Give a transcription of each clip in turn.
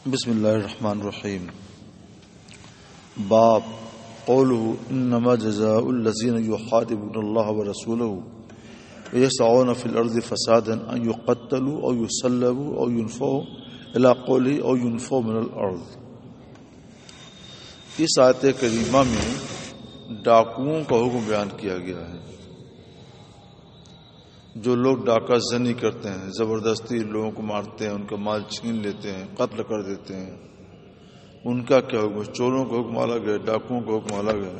بسم اللہ الرحمن الرحیم۔ باب قوله انما جزاء الذین یحاربون اللہ ورسولہ ویسعون فی الارض فسادا ان یقتلوا او یصلبوا او ینفوا الی قوله او ینفوا من الارض۔ اس آیت کریمہ میں ڈاکوؤں کا حکم بیان کیا گیا ہے۔ جو لوگ ڈاکہ زنی کرتے ہیں، زبردستی لوگوں کو مارتے ہیں، ان کا مال چھین لیتے ہیں، قتل کر دیتے ہیں، ان کا کیا حکم ہے؟ چوروں کا حکم الگ ہے، ڈاکوؤں کا حکم الگ ہے۔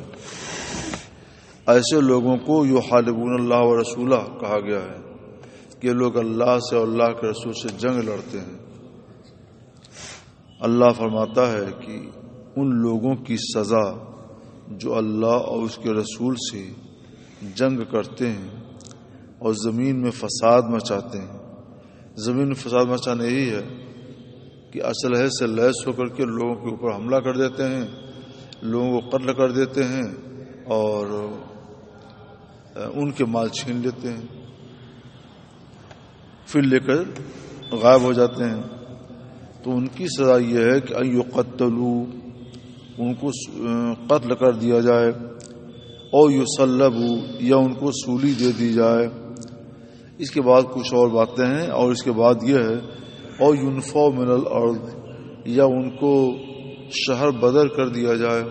ایسے لوگوں کو یحاربون اللہ و رسولہ کہا گیا ہے کہ لوگ اللہ سے اور اللہ کے رسول سے جنگ لڑتے ہیں۔ اللہ فرماتا ہے کہ ان لوگوں کی سزا جو اللہ اور اس کے رسول سے جنگ کرتے ہیں اور زمین میں فساد مچاتے ہیں۔ زمین میں فساد مچانا یہی ہے کہ اسلحے سے لیس ہو کر کے لوگوں کے اوپر حملہ کر دیتے ہیں، لوگوں کو قتل کر دیتے ہیں اور ان کے مال چھین لیتے ہیں، پھر لے کر غائب ہو جاتے ہیں۔ تو ان کی سزا یہ ہے کہ ان یقتلوا، ان کو قتل کر دیا جائے، او یصلبوا، یا ان کو سولی دے دی جائے۔ اس کے بعد کچھ اور باتیں ہیں، اور اس کے بعد یہ ہے او ینفوا من الارض، یا ان کو شہر بدر کر دیا جائے،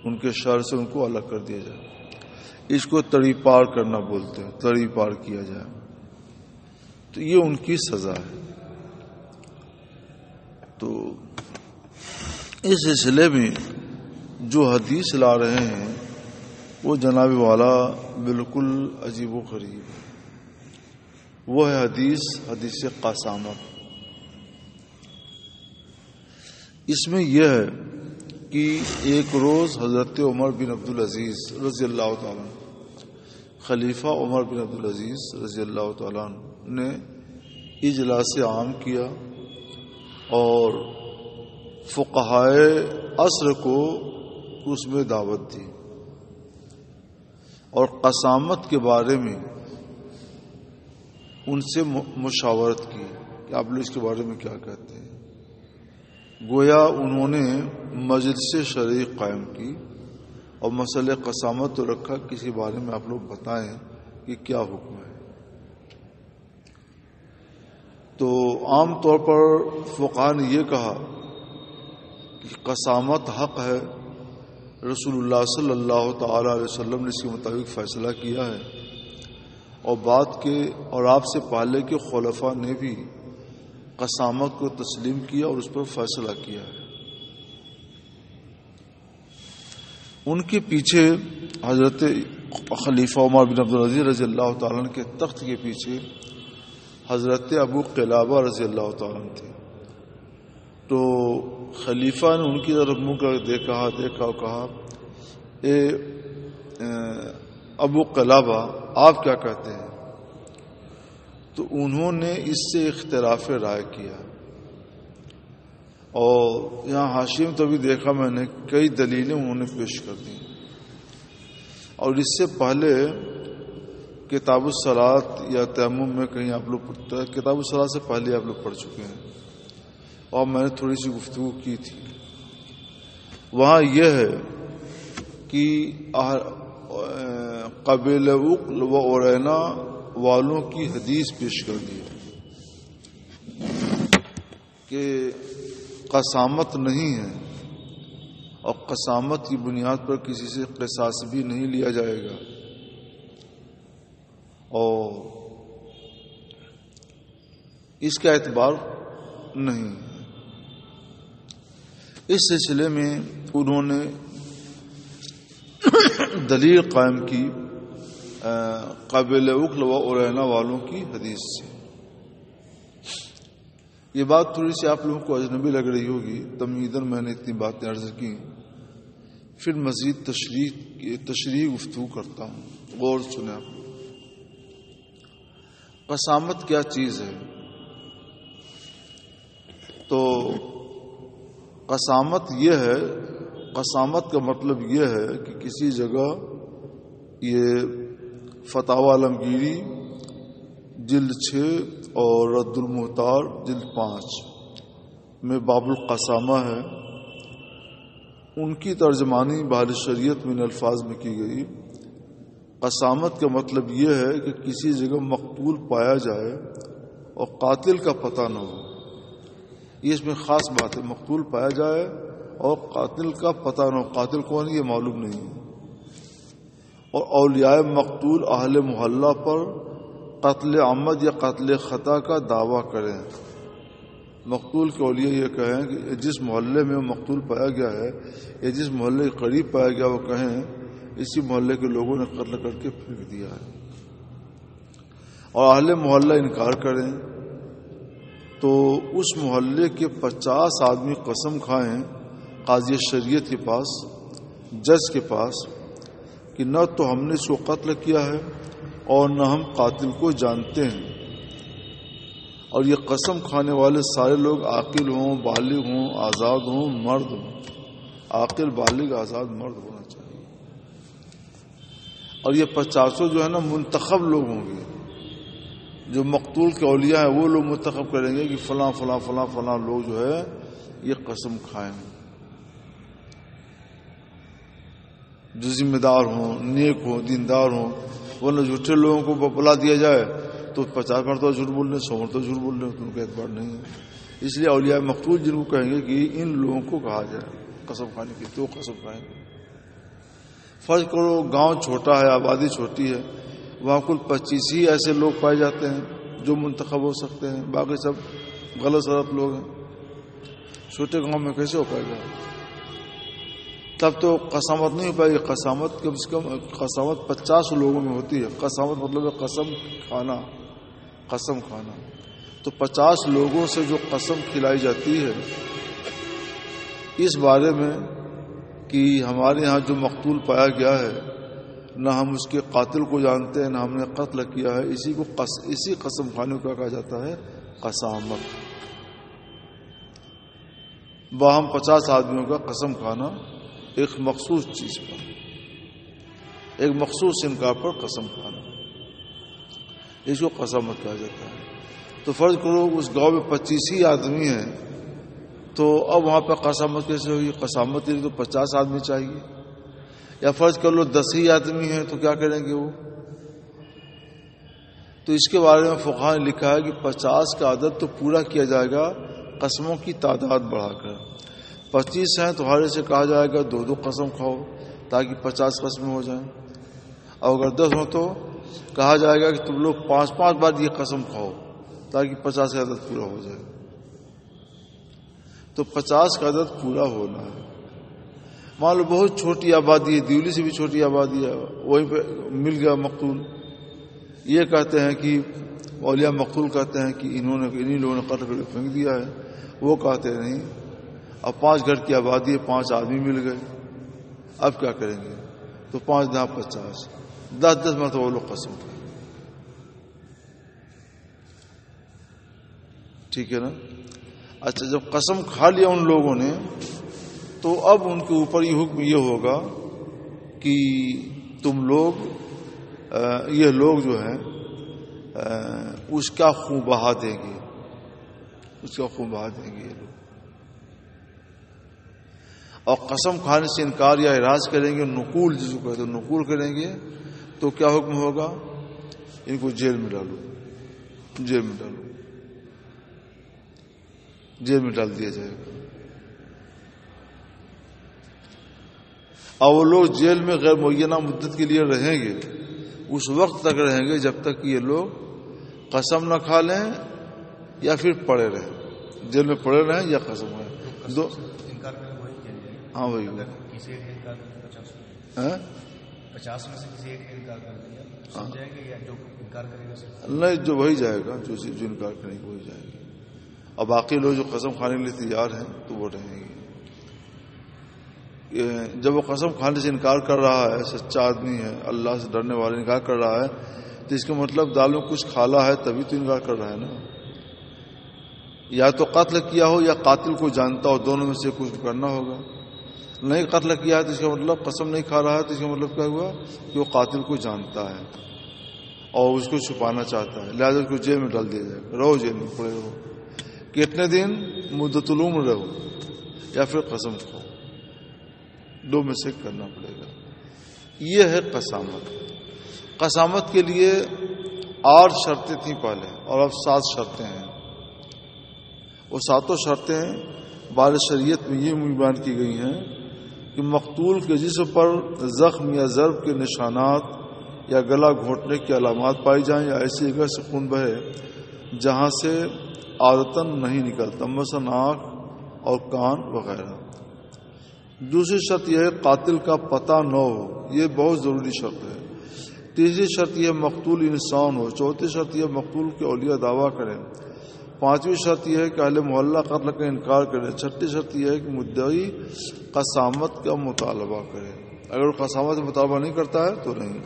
ان کے شہر سے ان کو الگ کر دیا جائے۔ اس کو تڑی پار کرنا بولتے ہیں، تڑی پار کیا جائے۔ تو یہ ان کی سزا ہے۔ تو اس سلسلے میں جو حدیث لا رہے ہیں وہ جناب والا بالکل عجیب و غریب ہے۔ وہ ہے حدیث قسامت۔ اس میں یہ ہے کہ ایک روز حضرت عمر بن عبدالعزیز رضی اللہ تعالیٰ عنہ، خلیفہ عمر بن عبدالعزیز رضی اللہ تعالیٰ عنہ نے اجلاس عام کیا اور فقہائے عصر کو اس میں دعوت دی اور قسامت کے بارے میں ان سے مشاورت کی کہ آپ لوگ اس کے بارے میں کیا کہتے ہیں۔ گویا انہوں نے مجلس شرعی قائم کی اور مسئلہ قسامت تو رکھا، کسی بارے میں آپ لوگ بتائیں کہ کیا حکم ہے۔ تو عام طور پر فقہاء نے یہ کہا کہ قسامت حق ہے، رسول اللہ صلی اللہ تعالی علیہ وسلم نے اس کے مطابق فیصلہ کیا ہے، اور بات کے اور آپ سے پہلے کے خلفاء نے بھی قسامت کو تسلیم کیا اور اس پر فیصلہ کیا ہے۔ ان کے پیچھے حضرت خلیفہ عمر بن عبدالعزیز رضی اللہ تعالیٰ عنہ کے تخت کے پیچھے حضرت ابو قلابہ رضی اللہ تعالیٰ عنہ تھے۔ تو خلیفہ نے ان کی طرف منہ کر دیکھا اور کہا، اے ابو قلابہ، آپ کیا کہتے ہیں؟ تو انہوں نے اس سے اختلاف رائے کیا، اور یہاں حاشیے میں تو بھی دیکھا میں نے کئی دلیلیں انہوں نے پیش کر دی، اور اس سے پہلے کتاب الصلاۃ یا تیمم میں کہیں آپ لوگ کتاب الصلاۃ سے پہلے آپ لوگ پڑھ چکے ہیں، اور میں نے تھوڑی سی گفتگو کی تھی۔ وہاں یہ ہے کہ قبیل عقل و اورینا والوں کی حدیث پیش کر دی کہ قسامت نہیں ہے، اور قسامت کی بنیاد پر کسی سے قصاص بھی نہیں لیا جائے گا، اور اس کا اعتبار نہیں ہے۔ اس سلسلے میں انہوں نے دلیل قائم کی قابل عقل و اورینا والوں کی حدیث سے۔ یہ بات تھوڑی سی آپ لوگوں کو اجنبی لگ رہی ہوگی، تمہیداً میں نے اتنی باتیں عرض کی، پھر مزید تشریح گفتگو کرتا ہوں، غور سنیں آپ لوگ۔ قسامت کیا چیز ہے؟ تو قسامت یہ ہے، قسامت کا مطلب یہ ہے کہ کسی جگہ، یہ فتاوی عالمگیری جلد 6 اور رد المحتار جلد 5، میں باب القسامہ ہے، ان کی ترجمانی بحال شریعت میں ان الفاظ میں کی گئی۔ قسامت کا مطلب یہ ہے کہ کسی جگہ مقتول پایا جائے اور قاتل کا پتہ نہ ہو، یہ اس میں خاص بات ہے، مقتول پایا جائے اور قاتل کا پتہ نہ ہو، قاتل کون ہے یہ معلوم نہیں ہے، اور اولیاء مقتول اہل محلہ پر قتل عمد یا قتل خطا کا دعویٰ کریں۔ مقتول کے اولیاء یہ کہیں کہ جس محلے میں وہ مقتول پایا گیا ہے یا جس محلے کے قریب پایا گیا، وہ کہیں اسی محلے کے لوگوں نے قتل کر کے پھینک دیا ہے، اور اہل محلہ انکار کریں تو اس محلے کے 50 آدمی قسم کھائیں قاضی شریعت کے پاس، جج کے پاس، کہ نہ تو ہم نے اس کو قتل کیا ہے اور نہ ہم قاتل کو جانتے ہیں، اور یہ قسم کھانے والے سارے لوگ عاقل ہوں، بالغ ہوں، آزاد ہوں، مرد ہوں، عاقل بالغ آزاد مرد ہونا چاہیے، اور یہ 50 جو ہے نا منتخب لوگ ہوں گے، جو مقتول کے اولیاء ہیں وہ لوگ منتخب کریں گے کہ فلاں فلاں فلاں فلاں لوگ جو ہے یہ قسم کھائیں، جو ذمہ دار ہوں، نیک ہوں، دیندار ہوں، ورنہ جھوٹے لوگوں کو بلا دیا جائے تو 50 مرتبہ جھوٹ بول رہے ہیں، 100 مرتبہ جھوٹ بول رہے ہیں، تو ان کا اعتبار نہیں ہے۔ اس لیے اولیاء مقتول جن کو کہیں گے کہ ان لوگوں کو کہا جائے قسم کھانے کی، تو قسم کھائیں گے۔ فرض کرو گاؤں چھوٹا ہے، آبادی چھوٹی ہے، وہاں کل 25 ہی ایسے لوگ پائے جاتے ہیں جو منتخب ہو سکتے ہیں، باقی سب غلط سلط لوگ ہیں، چھوٹے گاؤں میں کیسے ہو پائے گا؟ تب تو قسامت نہیں ہو پائے گی۔ قسامت کم سے کم قسامت 50 لوگوں میں ہوتی ہے۔ قسامت مطلب ہے قسم کھانا، قسم کھانا۔ تو 50 لوگوں سے جو قسم کھلائی جاتی ہے اس بارے میں کہ ہمارے ہاں جو مقتول پایا گیا ہے نہ ہم اس کے قاتل کو جانتے ہیں نہ ہم نے قتل کیا ہے، اسی قسم کھانے کو کہا جاتا ہے قسامت۔ باہم 50 آدمیوں کا قسم کھانا ایک مخصوص چیز پر، ایک مخصوص انکار پر قسم کھانا، اس کو قسامت کہا جاتا ہے۔ تو فرض کرو اس گاؤں میں 25 ہی آدمی ہیں، تو اب وہاں پہ قسامت کیسے ہوگی؟ قسامت کے لیے تو 50 آدمی چاہیے۔ یا فرض کر لو 10 ہی آدمی ہیں تو کیا کریں گے وہ؟ تو اس کے بارے میں فقہاء نے لکھا ہے کہ 50 کا عدد تو پورا کیا جائے گا قسموں کی تعداد بڑھا کر۔ 25 ہیں تو ہر سے کہا جائے گا 2 قسم کھاؤ تاکہ 50 قسمیں ہو جائیں، اور اگر 10 ہو تو کہا جائے گا کہ تم لوگ 5 بار یہ قسم کھاؤ تاکہ 50 کا عدد پورا ہو جائے۔ تو 50 کا عدد پورا ہونا ہے۔ مان لو بہت چھوٹی آبادی ہے، دیولی سے بھی چھوٹی آبادی ہے، وہیں پہ مل گیا مقتول، یہ کہتے ہیں کہ اولیاء مقتول کہتے ہیں کہ انہی لوگوں نے قتل کر کے پھینک دیا ہے، وہ کہتے ہیں نہیں، اب 5 گھر کی آبادی ہے، 5 آدمی مل گئے، اب کیا کریں گے؟ تو 5 دہا 50، 10 مرتبہ وہ لوگ قسم کھائیں، ٹھیک ہے نا؟ اچھا، جب قسم کھا لیا ان لوگوں نے تو اب ان کے اوپر یہ حکم یہ ہوگا کہ تم لوگ یہ لوگ جو ہیں اس کا خون بہا دیں گے، اس کا خون بہا دیں گے یہ لوگ، اور قسم کھانے سے انکار یا اعراض کریں گے، نقول جس کو کہتے ہیں نقول کریں گے، تو کیا حکم ہوگا؟ ان کو جیل میں ڈالو، جیل میں ڈالو، جیل میں ڈال دیا جائے گا۔ اور وہ لوگ جیل میں غیر معینہ مدت کے لیے رہیں گے، اس وقت تک رہیں گے جب تک کہ یہ لوگ قسم نہ کھا لیں یا پھر پڑے رہیں، جیل میں پڑے رہیں یا قسم کھائیں دو۔ ہاں بھائی، 50 میں سے کسی ایک انکار کر دیا سمجھ جائیں گے، یا جو انکار کرے گا؟ نہیں، جو وہی جائے گا، جو انکار کریں گے وہی جائے گا، اور باقی لوگ جو قسم کھانے کے لیے تیار ہیں تو وہ رہیں گے۔ جب وہ قسم کھانے سے انکار کر رہا ہے، سچا آدمی ہے، اللہ سے ڈرنے والا انکار کر رہا ہے، تو اس کا مطلب دال میں کچھ کھالا ہے تبھی تو انکار کر رہا ہے نا۔ یا تو قتل کیا ہو یا قاتل کو جانتا ہو، دونوں میں سے کچھ کرنا ہوگا۔ نہیں قتل کیا ہے تو اس کا مطلب قسم نہیں کھا رہا ہے، تو اس کا مطلب کیا ہوا کہ وہ قاتل کو جانتا ہے اور اس کو چھپانا چاہتا ہے، لہٰذا اس کو جیل میں ڈال دیا جائے گا، رہو جیل میں پڑے رہو۔ کتنے دن مدت العمر رہو یا پھر قسم کھاؤ، دو میں سے کرنا پڑے گا. یہ ہے قسامت. قسامت کے لیے 8 شرطیں تھیں پہلے اور اب 7 شرطیں ہیں. وہ 7 شرطیں بار شریعت میں یہ بیان کی گئی ہیں کہ مقتول کے جسم پر زخم یا ضرب کے نشانات یا گلا گھونٹنے کی علامات پائی جائیں یا ایسی جگہ سے خون بہے جہاں سے عادتاً نہیں نکلتا، مثلا آنکھ اور کان وغیرہ. دوسری شرط یہ ہے قاتل کا پتہ نہ ہو، یہ بہت ضروری شرط ہے. تیسری شرط یہ مقتول انسان ہو. چوتھی شرط یہ مقتول کے اولیاء دعویٰ کریں. پانچویں شرط یہ ہے کہ اہل محلہ قتل کا انکار کرے. چھٹی شرط یہ ہے کہ مدعی قسامت کا مطالبہ کرے. اگر وہ قسامت کا مطالبہ نہیں کرتا ہے تو نہیں.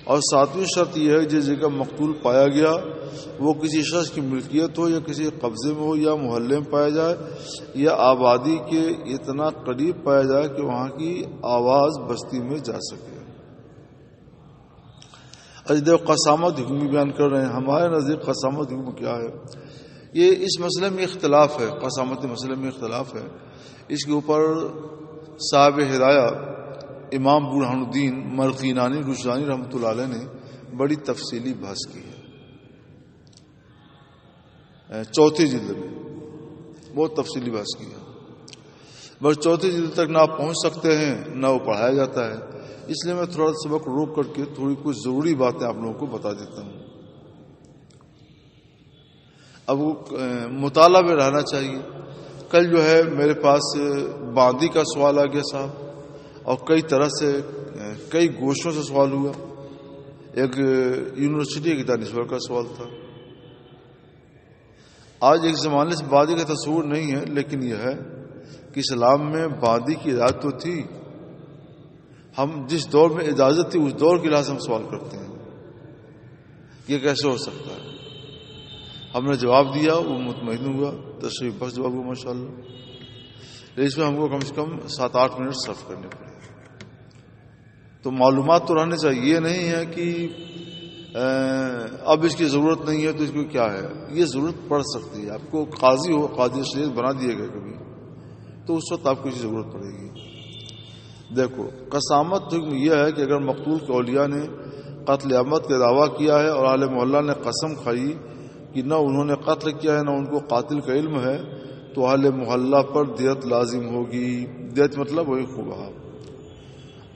اور ساتویں شرط یہ ہے جس جگہ مقتول پایا گیا وہ کسی شخص کی ملکیت ہو یا کسی قبضے میں ہو یا محلے میں پایا جائے یا آبادی کے اتنا قریب پایا جائے کہ وہاں کی آواز بستی میں جا سکے. اجد قسامت حکم بیان کر رہے ہیں. ہمارے نزدیک قسامت حکم کیا ہے؟ یہ اس مسئلے میں اختلاف ہے. قسامت مسئلے میں اختلاف ہے. اس کے اوپر صاحب ہدایہ امام برہان الدین مرقینانی رشدانی رحمۃ اللہ علیہ نے بڑی تفصیلی بحث کی ہے. 4 جلد میں بہت تفصیلی بحث کی ہے. بس 4 جلد تک نہ آپ پہنچ سکتے ہیں نہ وہ پڑھایا جاتا ہے. اس لیے میں تھوڑا سبق روک کر کے تھوڑی کچھ ضروری باتیں آپ لوگوں کو بتا دیتا ہوں. اب وہ مطالعہ میں رہنا چاہیے. کل جو ہے میرے پاس باندی کا سوال آ گیا صاحب، اور کئی طرح سے کئی گوشوں سے سوال ہوا. ایک یونیورسٹی کے دانشور کا سوال تھا. آج ایک زمانے سے باندی کا تصور نہیں ہے، لیکن یہ ہے کہ اسلام میں باندی کی اجازت تو تھی. ہم جس دور میں اجازت تھی اس دور کے لحاظ سے ہم سوال کرتے ہیں یہ کیسے ہو سکتا ہے. ہم نے جواب دیا، وہ مطمئن ہوا، تشریف بخش جواب ہوا ماشاءاللہ. اس میں ہم کو کم سے کم 7-8 منٹ صرف کرنے پڑے. تو معلومات تو رہنے چاہیے. یہ نہیں ہے کہ اب اس کی ضرورت نہیں ہے تو اس کو کیا ہے. یہ ضرورت پڑ سکتی ہے. آپ کو قاضی ہو، قاضی شریعت بنا دیے گئے کبھی، تو اس وقت آپ کو اس کی ضرورت پڑے گی. دیکھو قسامت حکم یہ ہے کہ اگر مقتول کے اولیاء نے قتل عمد کا دعویٰ کیا ہے اور اہل محلہ نے قسم کھائی کہ نہ انہوں نے قتل کیا ہے نہ ان کو قاتل کا علم ہے تو اہل محلہ پر دیت لازم ہوگی. دیت مطلب وہی خوبہ.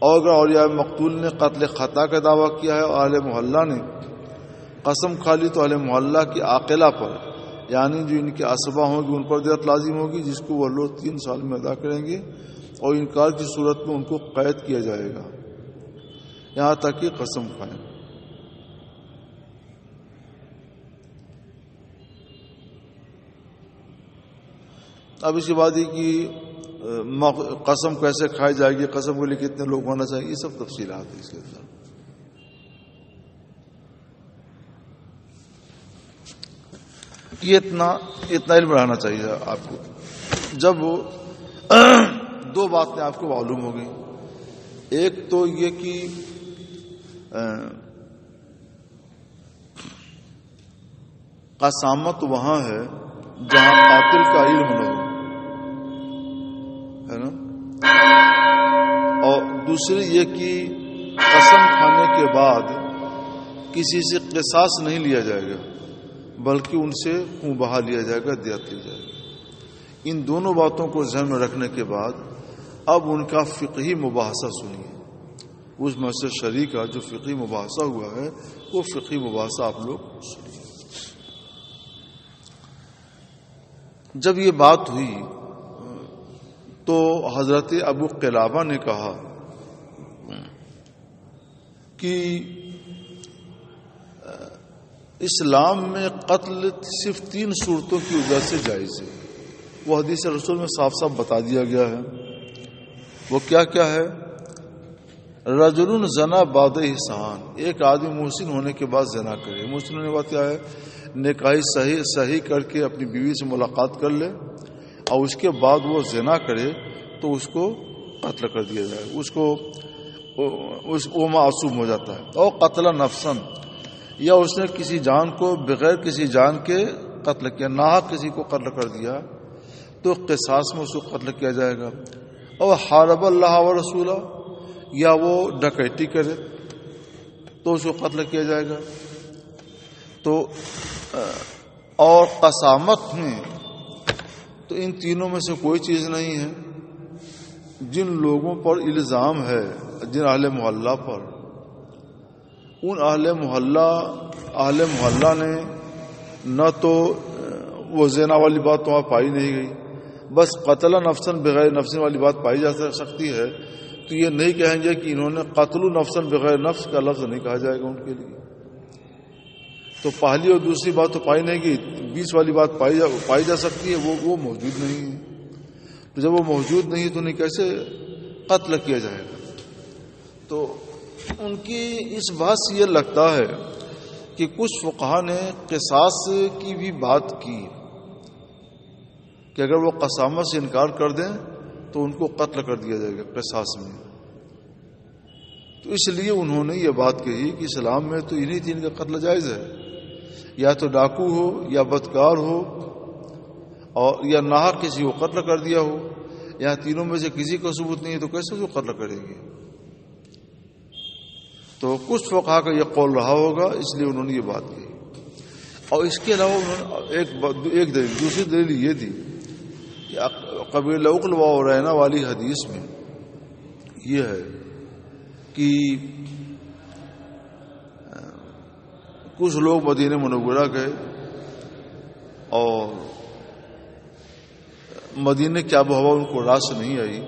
اور اگر اولیاء مقتول نے قتل خطا کا دعویٰ کیا ہے اور اہل محلہ نے قسم کھا لی تو اہل محلہ کی عاقلہ پر، یعنی جو ان کے اسبا ہوں گے ان پر دیت لازم ہوگی، جس کو وہ لوگ 3 سال میں ادا کریں گے. اور انکار کی صورت میں ان کو قید کیا جائے گا یہاں تک کہ قسم کھائیں. اب اس کے بعد یہ کہ قسم کیسے کھائی جائے گی، قسم کے لیے کتنے لوگ ہونا چاہیے، یہ سب تفصیلات ہیں اس کے اندر. یہ اتنا علم رہنا چاہیے آپ کو. جب وہ 2 باتیں آپ کو معلوم ہو گئی. ایک تو یہ کہ قسامت وہاں ہے جہاں قاتل کا علم نہ ہو، ہے نا. اور دوسری یہ کہ قسم کھانے کے بعد کسی سے قصاص نہیں لیا جائے گا بلکہ ان سے خون بہا لیا جائے گا، دیت لی جائے گی. ان دونوں باتوں کو ذہن میں رکھنے کے بعد اب ان کا فقہی مباحثہ سنیے. اس میں سے شریک کا جو فقہی مباحثہ ہوا ہے وہ فقہی مباحثہ آپ لوگ سنیے. جب یہ بات ہوئی تو حضرت ابو قلابہ نے کہا کہ اسلام میں قتل صرف 3 صورتوں کی وجہ سے جائز ہے. وہ حدیث رسول میں صاف صاف بتا دیا گیا ہے. وہ کیا کیا ہے؟ رجل زنا بعد احسان، ایک آدمی محسن ہونے کے بعد زنا کرے. محسن ہونے کے بعد کیا ہے؟ نکاح صحیح کر کے اپنی بیوی سے ملاقات کر لے اور اس کے بعد وہ زنا کرے تو اس کو قتل کر دیا جائے. وہ معصوم ہو جاتا ہے. اور قتل نفسن، یا اس نے کسی جان کو بغیر کسی جان کے قتل کیا، ناحق کسی کو قتل کر دیا تو قصاص میں اس کو قتل کیا جائے گا. اور حارب اللہ و رسولہ، یا وہ ڈکیتی کرے تو اس کو قتل کیا جائے گا. تو اور قسامت میں تو ان تینوں میں سے کوئی چیز نہیں ہے. جن لوگوں پر الزام ہے، جن اہل محلہ پر، ان اہل محلہ نے نہ تو وہ زنا والی بات وہاں پائی نہیں گئی، بس قتل نفسا بغیر نفس والی بات پائی جا سکتی ہے. تو یہ نہیں کہیں گے کہ انہوں نے قتل نفسا بغیر نفس کا لفظ نہیں کہا جائے گا ان کے لیے. تو پہلی اور دوسری بات تو پائی نہیں گئی، بیچ والی بات پائی جا سکتی ہے، وہ موجود نہیں ہے. تو جب وہ موجود نہیں تو انہیں کیسے قتل کیا جائے گا؟ تو ان کی اس بات سے یہ لگتا ہے کہ کچھ فقہا نے قصاص کی بھی بات کی کہ اگر وہ قسامت سے انکار کر دیں تو ان کو قتل کر دیا جائے گا قصاص میں. تو اس لیے انہوں نے یہ بات کہی کہ اسلام میں تو انہی تین کا قتل جائز ہے، یا تو ڈاکو ہو، یا بدکار ہو، اور یا ناحق کسی کو قتل کر دیا ہو. یہاں تینوں میں سے کسی کا ثبوت نہیں ہے تو کیسے اس کو قتل کریں گے؟ تو کچھ فقہا کا یہ قول رہا ہوگا، اس لیے انہوں نے یہ بات کہی. اور اس کے علاوہ انہوں نے ایک دلیل، دوسری دلیل یہ دی کہ قبیلہ عقل و رینا والی حدیث میں یہ ہے کہ کچھ لوگ مدینہ منورہ گئے اور مدینہ کی آب و ہوا ان کو راس نہیں آئی،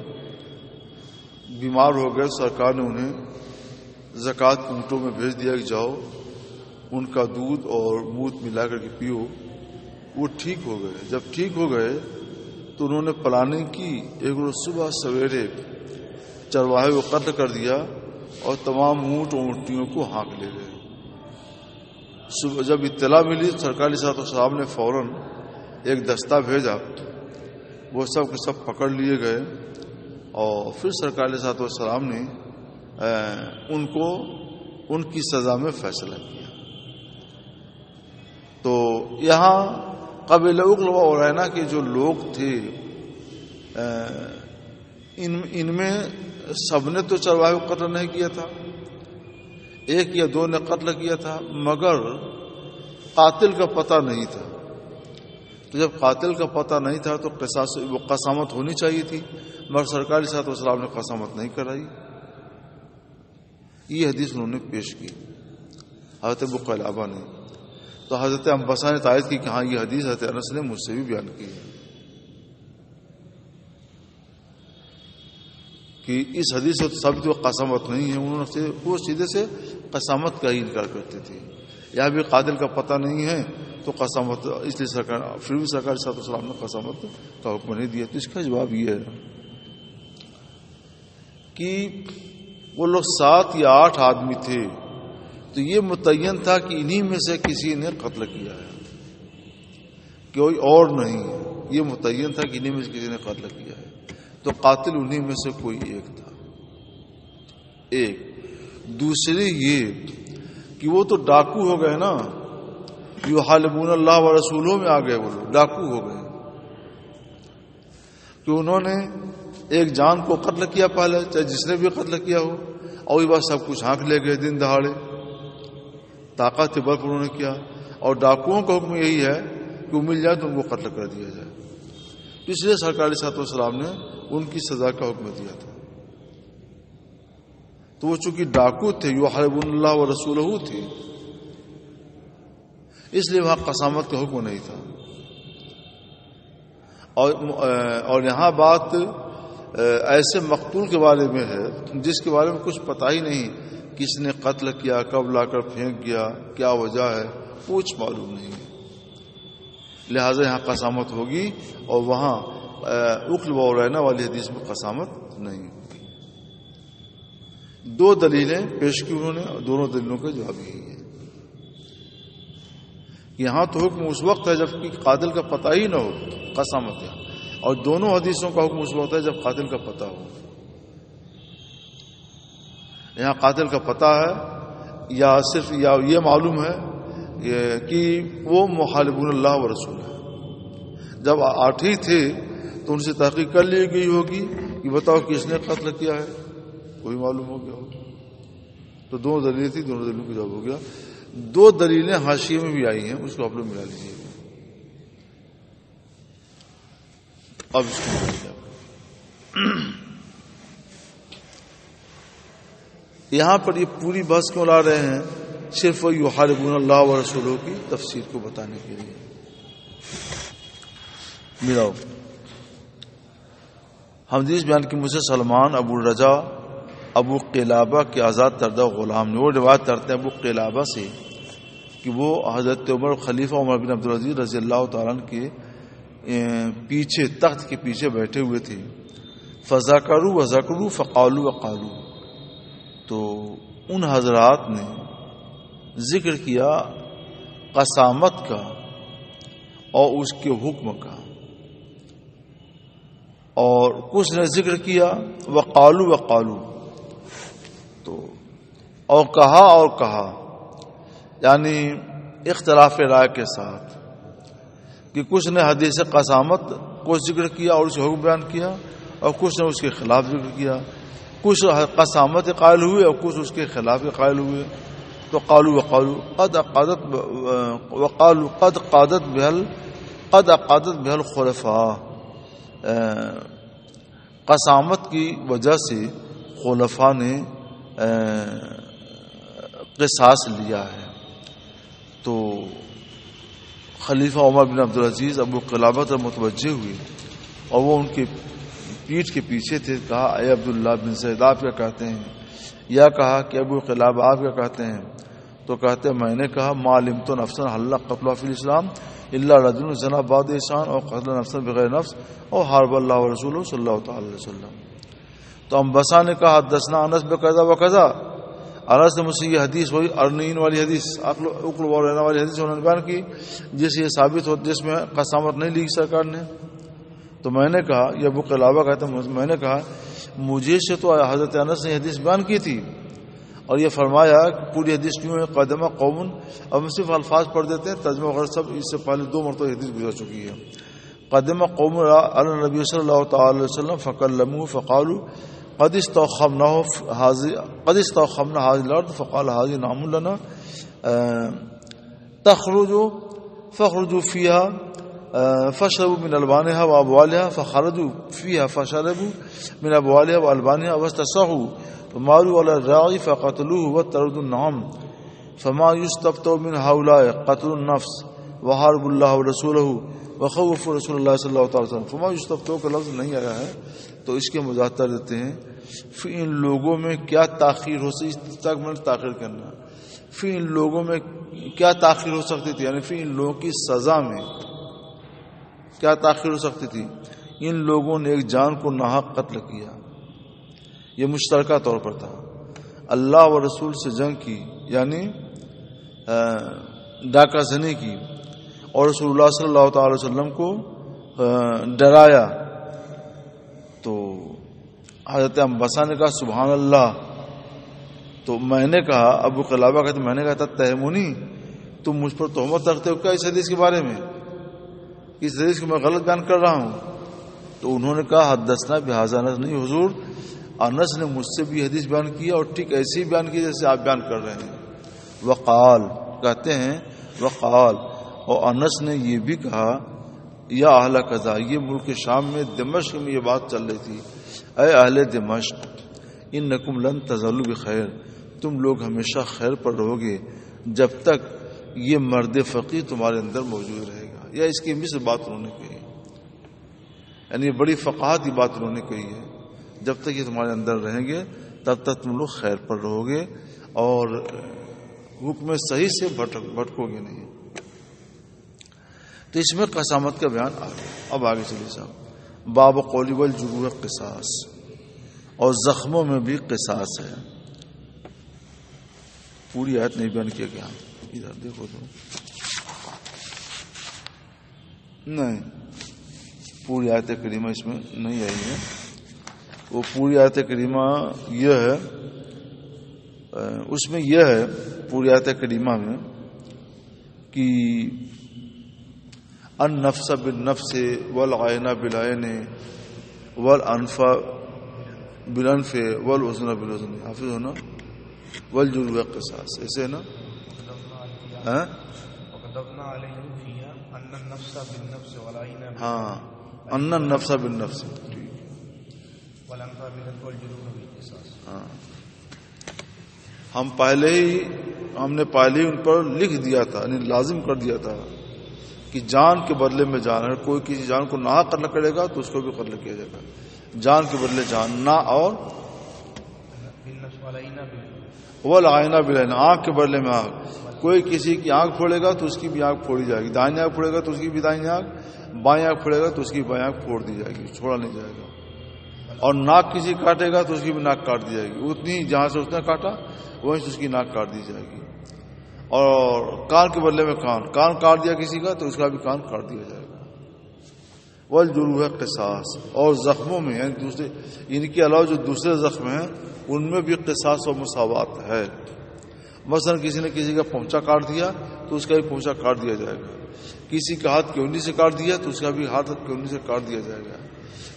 بیمار ہو گئے. سرکار نے انہیں زکوٰۃ کے اونٹوں میں بھیج دیا کہ جاؤ ان کا دودھ اور مونت ملا کر کے پیو. وہ ٹھیک ہو گئے. جب ٹھیک ہو گئے تو انہوں نے پلاننگ کی، ایک روز صبح سویرے چرواہے کو قتل کر دیا اور تمام اونٹ اور اونٹیوں کو ہانک لے گئے. صبح جب اطلاع ملی سرکار صاحب والسلام نے فوراً ایک دستہ بھیجا، وہ سب کے سب پکڑ لیے گئے. اور پھر سرکار صاحب والسلام نے ان کو ان کی سزا میں فیصلہ کیا. تو یہاں قبیلہ عقل و رینا کے جو لوگ تھے ان میں سب نے تو چرواہے کو قتل نہیں کیا تھا، ایک یا دو نے قتل کیا تھا، مگر قاتل کا پتہ نہیں تھا. تو جب قاتل کا پتہ نہیں تھا تو وہ قسامت ہونی چاہیے تھی، مگر سرکار صاحب والسلام نے قسامت نہیں کرائی. یہ حدیث انہوں نے پیش کی حضرت ابو قلابہ نے. تو حضرت انبسا نے تائید کی کہ ہاں یہ حدیث حضرت انس نے مجھ سے بھی بیان کی ہے کہ اس حدیث سے ثابت قسامت نہیں ہے. انہوں نے وہ سیدھے سے قسامت کا ہی انکار کرتے تھے. یہاں بھی قاتل کا پتہ نہیں ہے تو قسامت، اس لیے پھر بھی سرکار صلی اللہ علیہ وسلم نے قسامت کا حکم نہیں دیا. تو اس کا جواب یہ ہے کہ وہ لوگ 7 یا 8 آدمی تھے تو یہ متعین تھا کہ انہی میں سے کسی نے قتل کیا ہے، کوئی اور نہیں ہے. یہ متعین تھا کہ انہی میں سے کسی نے قتل کیا ہے. تو قاتل انہی میں سے کوئی ایک تھا. ایک دوسری یہ کہ وہ تو ڈاکو ہو گئے نا، یحاربون اللہ و رسولوں میں آ گئے. وہ لوگ ڈاکو ہو گئے کہ انہوں نے ایک جان کو قتل کیا پہلے، چاہے جس نے بھی قتل کیا ہو، اور یہ بات سب کچھ ہانک لے گئے دن دہاڑے. طاقت بل پر انہوں نے کیا. اور ڈاکوؤں کا حکم یہی ہے کہ وہ مل جائے تو ان کو قتل کر دیا جائے. اس لیے سرکار صلی اللہ علیہ وسلم نے ان کی سزا کا حکم دیا تھا. تو وہ چونکہ ڈاکو تھے، یحاربون اللہ و رسولہ تھے، اس لیے وہاں قسامت کا حکم نہیں تھا. اور یہاں بات ایسے مقتول کے بارے میں ہے جس کے بارے میں کچھ پتہ ہی نہیں، کس نے قتل کیا، کب لا کر پھینک گیا، کیا وجہ ہے، کچھ معلوم نہیں. لہذا یہاں قسامت ہوگی اور وہاں عقل و رینا والی حدیث میں قسامت نہیں ہوگی. 2 دلیلیں پیش کی انہوں نے، دونوں دلیلوں کا جواب یہی ہے. یہاں تو حکم اس وقت ہے جب کہ قاتل کا پتہ ہی نہ ہو، قسامت ہے. اور دونوں حدیثوں کا حکم اس وقت ہے جب قاتل کا پتہ ہو. یہاں قاتل کا پتہ ہے یا صرف یا یہ معلوم ہے کہ وہ مخالفون اللہ و رسول ہے. جب 8 ہی تھے تو ان سے تحقیق کر لی گئی ہوگی کہ بتاؤ کس نے قتل کیا ہے, وہی معلوم ہو گیا ہوگا. تو 2 دلیلیں تھی, دونوں دلیلوں کا جواب ہو گیا. 2 دلیلیں حاشیے میں بھی آئی ہیں, اس کو آپ لوگ ملا لیجیے. اب اس کو یہاں پر یہ پوری بحث کیوں لا رہے ہیں؟ صرف وہ یحاربون اللہ و رسولہ کی تفسیر کو بتانے کے لیے. ملاؤ حدیث بیان کی مجھ سے سلمان ابو الرجا ابو قلابہ کے آزاد کردہ غلام نے, وہ روایت کرتے ہیں ابو قلابہ سے کہ وہ حضرت عمر خلیفہ عمر بن عبدالعزیز رضی اللہ تعالیٰ عنہ کے پیچھے, تخت کے پیچھے بیٹھے ہوئے تھے. فذکروا وذکروا فقالوا وقالوا, تو ان حضرات نے ذکر کیا قسامت کا اور اس کے حکم کا, اور کچھ نے ذکر کیا وقالوا وقالوا, تو اور کہا یعنی اختلاف رائے کے ساتھ, کہ کچھ نے حدیث قسامت کو ذکر کیا اور اس کا حکم بیان کیا, اور کچھ نے اس کے خلاف ذکر کیا. کچھ قسامت قائل ہوئے اور کچھ اس کے خلاف قائل ہوئے. تو قالوا وقالوا قد قادت بہل خلفاء, قسامت کی وجہ سے خلفاء نے قصاص لیا ہے. تو خلیفہ عمر بن عبدالعزیز ابو قلابہ تک متوجہ ہوئے اور وہ ان کے پیٹھ کے پیچھے تھے. کہا اے عبداللہ بن زید آپ کیا کہتے ہیں؟ یا کہا کہ ابو قلابہ آپ کیا کہتے ہیں؟ تو کہتے ہیں میں نے کہا ما علمت نفسا حل قتلها فی الاسلام الا رجل زنا بعد احسان اور قتل نفس بغیر نفس اور حارب اللہ و رسولہ صلی اللہ تعالی علیہ وسلم. تو انبسا نے کہا حدثنا انس بکذا وکذا, انس نے مجھ سے یہ حدیث وہی ارنین والی حدیث, عقل و رہنا والی حدیث انہوں نے بیان کی جس یہ ثابت ہو جس میں قسامت نہیں لی سرکار نے. تو میں نے کہا, یہ ابو قلابہ کہتا ہے, میں نے کہا مجھے سے تو حضرت انس نے حدیث بیان کی تھی اور یہ فرمایا کہ پوری حدیث کیوں ہے قدمہ قوم, اب ہم صرف الفاظ پڑھ دیتے ہیں, ترجمہ وغیرہ سب اس سے پہلے 2 مرتبہ حدیث گزر چکی ہے. قدمہ قوم علی النبی صلی اللہ تعالی علیہ وسلم فکلموا فقالوا قد استوخمنا هذه الارض فقال هذه نعم لنا فخرجوا فيها فشربوا من البانها وابوالها فخرجوا فيها فشربوا من ابوالها والبانها واستصحوا وماروا على الراعي فقتلوه وطردوا النعم فما يستبطئ من هؤلاء قتل النفس وحارب الله ورسوله وخوف رسول اللہ صلی اللہ تعالی وسلم. فما يستبطئ کا لفظ نہیں آیا ہے تو اس کے مضاطر دیتے ہیں فی ان لوگوں میں کیا تاخیر ہو سکتی تک میں تاخیر کرنا, فی ان لوگوں میں کیا تاخیر ہو سکتی تھی, یعنی فی ان لوگوں کی سزا میں کیا تاخیر ہو سکتی تھی. ان لوگوں نے ایک جان کو ناحق قتل کیا, یہ مشترکہ طور پر تھا. اللہ و رسول سے جنگ کی یعنی ڈاکہ زنی کی, اور رسول اللہ صلی اللہ تعالی وسلم کو ڈرایا. تو حضرت انبسا نے کہا سبحان اللہ. تو میں نے کہا, ابو قلابہ کہتے میں نے کہا تہمونی, تم مجھ پر تہمت رکھتے ہو کیا اس حدیث کے بارے میں, اس حدیث کو میں غلط بیان کر رہا ہوں. تو انہوں نے کہا حدثنا بہذا انس, نہیں حضور انس نے مجھ سے بھی حدیث بیان کیا اور ٹھیک ایسے ہی بیان کی جیسے آپ بیان کر رہے ہیں. وقال کہتے ہیں وقال, اور انس نے یہ بھی کہا یا اہل قضا, یہ ملک شام میں دمشق میں یہ بات چل رہی تھی, اے اہل دمشق انکم لن تزالوا بخیر, تم لوگ ہمیشہ خیر پر رہو گے جب تک یہ مرد فقیہ تمہارے اندر موجود رہے گا. یا اس کی مثل بات انہوں نے کہی, یعنی بڑی فقاہت کی بات انہوں نے کہی ہے, جب تک یہ تمہارے اندر رہیں گے تب تک تم لوگ خیر پر رہو گے اور حکم صحیح سے بھٹکو گے نہیں. تو اس میں قسامت کا بیان آ گیا. اب آگے چلیے صاحب, باب قول والجروح قصاص, اور زخموں میں بھی قصاص ہے. پوری آیت نہیں بیان کیا گیا, ادھر دیکھو تو نہیں, پوری آیت کریمہ اس میں نہیں آئی ہے. وہ پوری آیت کریمہ یہ ہے, اس میں یہ ہے پوری آیت کریمہ میں کہ النفس بالنفس والعین بالعین والانف بالانف والاذن بالاذن، حافظ ہونا، والجروح قصاص، ایسے نا وكتبنا عليهم فيها أن النفس بالنفس والعين ہاں ان النفس بالنفس والأنف بالأنف والجروح بالقصاص. ہاں ہم نے پہلے ہی ان پر لکھ دیا تھا، یعنی لازم کر دیا تھا کہ جان کے بدلے میں جان ہے. کوئی کسی جان کو ناحق قتل کرے گا تو اس کو بھی قتل کیا جائے گا. جان کے بدلے جان، نہ اور والعین بالعین، آنکھ کے بدلے میں آنکھ. کوئی کسی کی آنکھ پھوڑے گا تو اس کی بھی آنکھ پھوڑی جائے گی، دائیں آنکھ پھوڑے گا تو اس کی بھی دائیں آنکھ، بائیں آنکھ پھوڑے گا تو اس کی بائیں آنکھ پھوڑ دی جائے گی، چھوڑا نہیں جائے گا. اور ناک کسی کاٹے گا تو اس کی بھی ناک کاٹ دی جائے گی، اتنی جہاں سے اس نے کاٹا وہیں سے اس کی ناک کاٹ دی جائے گی. اور کان کے بدلے میں کان کاٹ دیا کسی کا تو اس کا بھی کان کاٹ دیا جائے گا. والجروح قصاص، اور زخموں میں یعنی دوسرے ان کے علاوہ جو دوسرے زخم ہیں ان میں بھی قصاص و مساوات ہے. مثلا کسی نے کسی کا پونچا کاٹ دیا تو اس کا بھی پونچا کاٹ دیا جائے گا. کسی کا ہاتھ کیونی سے کاٹ دیا تو اس کا بھی ہاتھ کیونی سے کاٹ دیا جائے گا.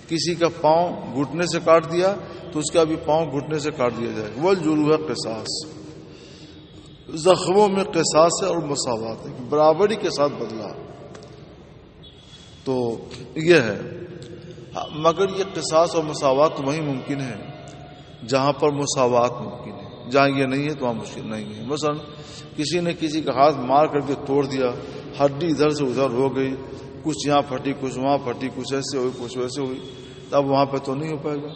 کسی کا پاؤں گھٹنے سے کاٹ دیا تو اس کا بھی پاؤں گھٹنے سے کاٹ دیا جائے گا. والجروح قصاص، زخموں میں قصاص ہے اور مساوات ہے، برابری کے ساتھ بدلا. تو یہ ہے، مگر یہ قصاص اور مساوات وہیں ممکن ہے جہاں پر مساوات ممکن ہے. جہاں یہ نہیں ہے تو وہاں مشکل نہیں ہے. مثلا کسی نے کسی کا ہاتھ مار کر کے توڑ دیا، ہڈی ادھر سے ادھر ہو گئی، کچھ یہاں پھٹی کچھ وہاں پھٹی، کچھ ایسے ہوئی کچھ ویسے ہوئی، تب وہاں پہ تو نہیں ہو پائے گا.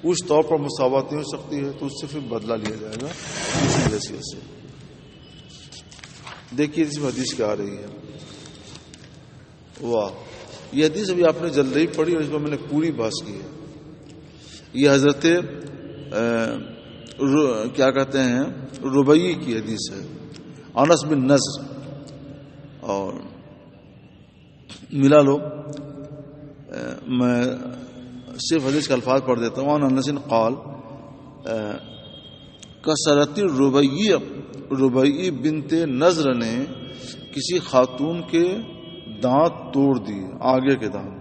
اس طور پر مساوات نہیں ہو سکتی ہے تو اس سے پھر بدلہ لیا جائے گا اسی حیثیت سے. دیکھیے اس میں حدیث کیا آ رہی ہے. واہ، یہ حدیث ابھی آپ نے جلدی ہی پڑھی اور اس میں میں نے پوری بحث کی ہے. یہ حضرت کیا کہتے ہیں ربیع کی حدیث ہے، انس بن نضر. اور ملا لو، میں صرف حدیث کے الفاظ پڑھ دیتا ہوں. انس قال کسرت ربیع بنت نضر نے کسی خاتون کے دانت توڑ دیے، آگے کے دانت.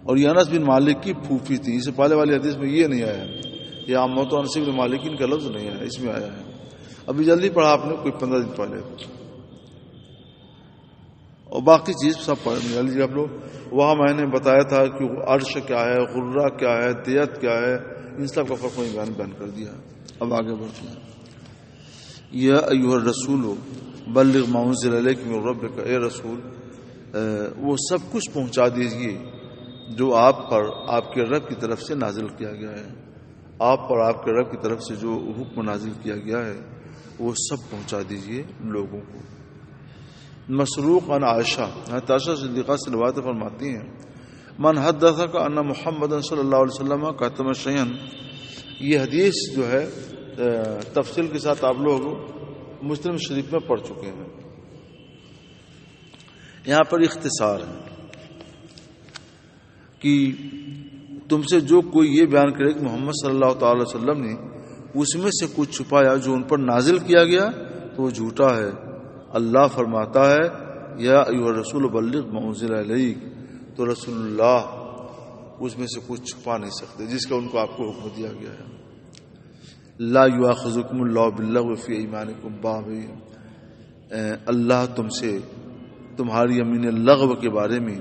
اور یہ انس بن مالک کی پھوپھی تھی. اس سے پہلے والی حدیث میں یہ نہیں آیا، یہ عامت انس بن مالک ان کا لفظ نہیں آیا، اس میں آیا ہے. ابھی جلدی پڑھا آپ نے، کوئی 15 دن پہلے. اور باقی چیز سب پڑھ لیجیے آپ لوگ. وہاں میں نے بتایا تھا کہ عرش کیا ہے، غرہ کیا ہے، دیت کیا ہے، ان سب کا فرق میں بیان کر دیا. اب آگے بڑھتے ہیں. یا ایھا الرسول بلغ ما انزل الیک من ربک، اے رسول وہ سب کچھ پہنچا دیجیے جو آپ پر آپ کے رب کی طرف سے نازل کیا گیا ہے. آپ پر آپ کے رب کی طرف سے جو حکم نازل کیا گیا ہے وہ سب پہنچا دیجیے لوگوں کو. مسروق عن عائشہ، عائشہ صدیقہ سے روایت فرماتی ہیں من حدثک ان محمد صلی اللہ علیہ وسلم کتم شیئا. یہ حدیث جو ہے تفصیل کے ساتھ آپ لوگ مسلم شریف میں پڑھ چکے ہیں. یہاں پر اختصار ہے کہ تم سے جو کوئی یہ بیان کرے کہ محمد صلی اللہ تعالی وسلم نے اس میں سے کچھ چھپایا جو ان پر نازل کیا گیا تو وہ جھوٹا ہے. اللہ فرماتا ہے یا ایھا الرسول بلغ ما انزل الیک، تو رسول اللہ اس میں سے کچھ چھپا نہیں سکتے جس کا ان کو آپ کو حکم دیا گیا ہے. لا یؤاخذکم اللہ باللغو فی ایمانکم بابی، اللہ تم سے تمہاری یمین لغو کے بارے میں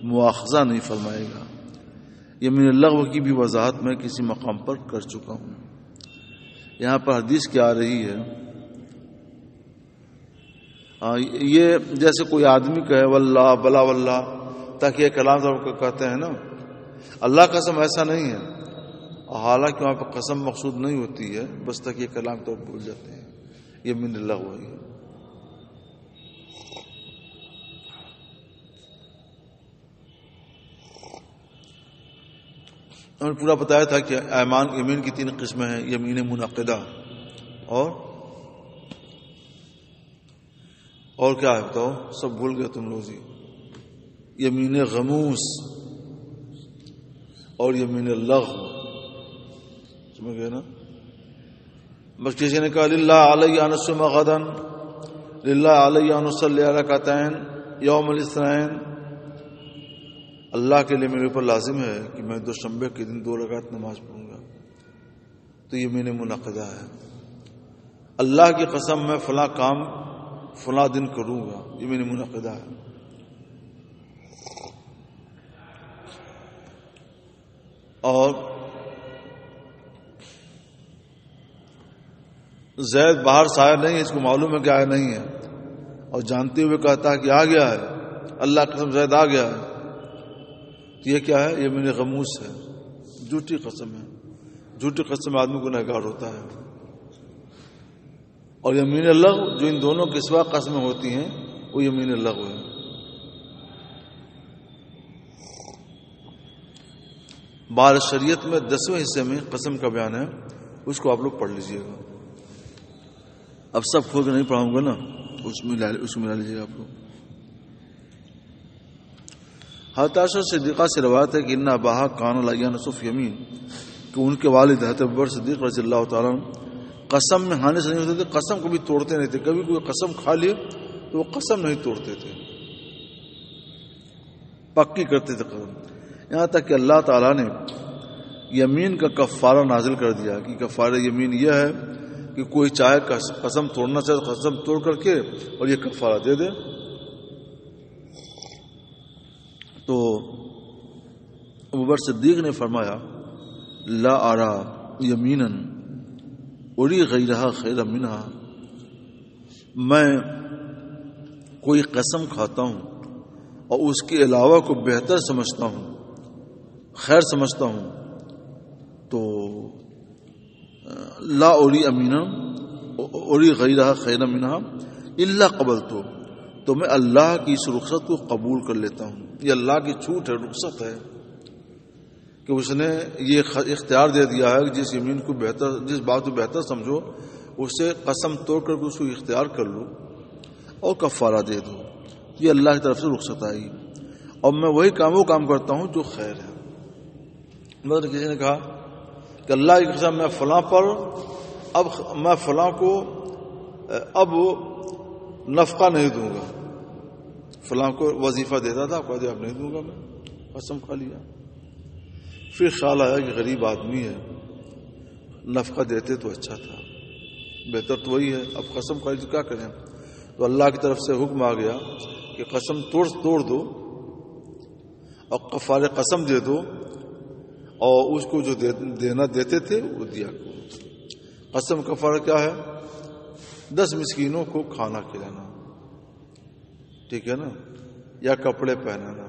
مواخذہ نہیں فرمائے گا. یمین لغو کی بھی وضاحت میں کسی مقام پر کر چکا ہوں. یہاں پر حدیث کیا آ رہی ہے، یہ جیسے کوئی آدمی کہے واللہ بلا واللہ، تاکہ یہ کلام کہتے ہیں نا، اللہ کا قسم ایسا نہیں ہے. حالانکہ وہاں پہ قسم مقصود نہیں ہوتی ہے، بس تک یہ کلام تو بھول جاتے ہیں. یہ من اللہ وہی ہے. ہم نے پورا بتایا تھا کہ یمین کی 3 قسمیں ہیں، یمین منعقدہ اور کیا ہے بتاؤ، سب بھول گئے تم لوگ جی. یمین غموس اور یمین لغو، سمجھ گئے نا. بس کسی نے کہا للہ علیہ ان الصوم غدا، للہ علیہ ان اصلی رکعتین یوم الاثنین، اللہ کے لیے میرے اوپر لازم ہے کہ میں دوشنبے کے دن 2 رکعت نماز پڑھوں گا، تو یمین منعقدہ ہے۔ اللہ کی قسم میں فلاں کام فلاں دن کروں گا، یمین منعقدہ ہے۔ اور زید باہر سے آیا نہیں ہے، اس کو معلوم ہے کہ آیا نہیں ہے، اور جانتے ہوئے کہتا ہے کہ آ گیا ہے، اللہ کی قسم زید آ گیا ہے، تو یہ کیا ہے؟ یمین غموس ہے، جھوٹی قسم ہے۔ جھوٹی قسم میں آدمی گنہگار ہوتا ہے۔ اور یمین لغو جو ان دونوں کے سوا قسمیں ہوتی ہیں وہ یمین لغو ہے۔ بار شریعت میں 10ویں حصے میں قسم کا بیان ہے، اس کو آپ لوگ پڑھ لیجئے گا۔ اب سب کھول کے نہیں پڑھاؤں گا نا، اس میں ملا لیجیے گا آپ لوگ۔ حضرت عائشہ صدیقہ سے روایت ہے کہ ان اباہا کان لا ینصف یمین، کہ ان کے والد حضرت ابوبکر صدیق رضی اللہ تعالیٰ عنہ قسم میں ہانے سے نہیں ہوتے تھے، قسم کو بھی توڑتے نہیں تھے۔ کبھی کوئی قسم کھا لیے تو وہ قسم نہیں توڑتے تھے، پکی کرتے تھے قسم، یہاں تک کہ اللہ تعالیٰ نے یمین کا کفارہ نازل کر دیا کہ کفارہ یمین یہ ہے کہ کوئی چاہے قسم توڑنا چاہے قسم توڑ کر کے اور یہ کفارہ دے دے۔ تو ابوبکر صدیق نے فرمایا لا ارا یمینا اری غیرہا خیرا منہا، میں کوئی قسم کھاتا ہوں اور اس کے علاوہ کو بہتر سمجھتا ہوں، خیر سمجھتا ہوں، تو لا اری امینا اری غیرہا خیرا منہا الا قبلتو، تو میں اللہ کی اس رخصت کو قبول کر لیتا ہوں۔ یہ اللہ کی چھوٹ ہے، رخصت ہے کہ اس نے یہ اختیار دے دیا ہے کہ جس یمین کو بہتر، جس بات کو بہتر سمجھو اسے قسم توڑ کر اس کو اختیار کر لو اور کفارہ دے دو۔ یہ اللہ کی طرف سے رخصت آئی، اور میں وہی وہ کام کرتا ہوں جو خیر ہے۔ مطلب کسی نے کہا کہ اللہ کی قسم میں فلاں پر اب میں فلاں کو اب نفقہ نہیں دوں گا، فلاں کو وظیفہ دیتا تھا، اب نہیں دوں گا، میں قسم کھا لیا۔ پھر خیال آیا کہ غریب آدمی ہے، نفقہ دیتے تو اچھا تھا، بہتر تو وہی ہے، اب قسم کھا لی تو کیا کریں؟ تو اللہ کی طرف سے حکم آ گیا کہ قسم توڑ دو اور کفارہ قسم دے دو، اور اس کو جو دینا دیتے تھے وہ دیا کرو۔ قسم کفارہ کیا ہے؟ 10 مسکینوں کو کھانا کھلانا، ٹھیک ہے نا، یا کپڑے پہنانا۔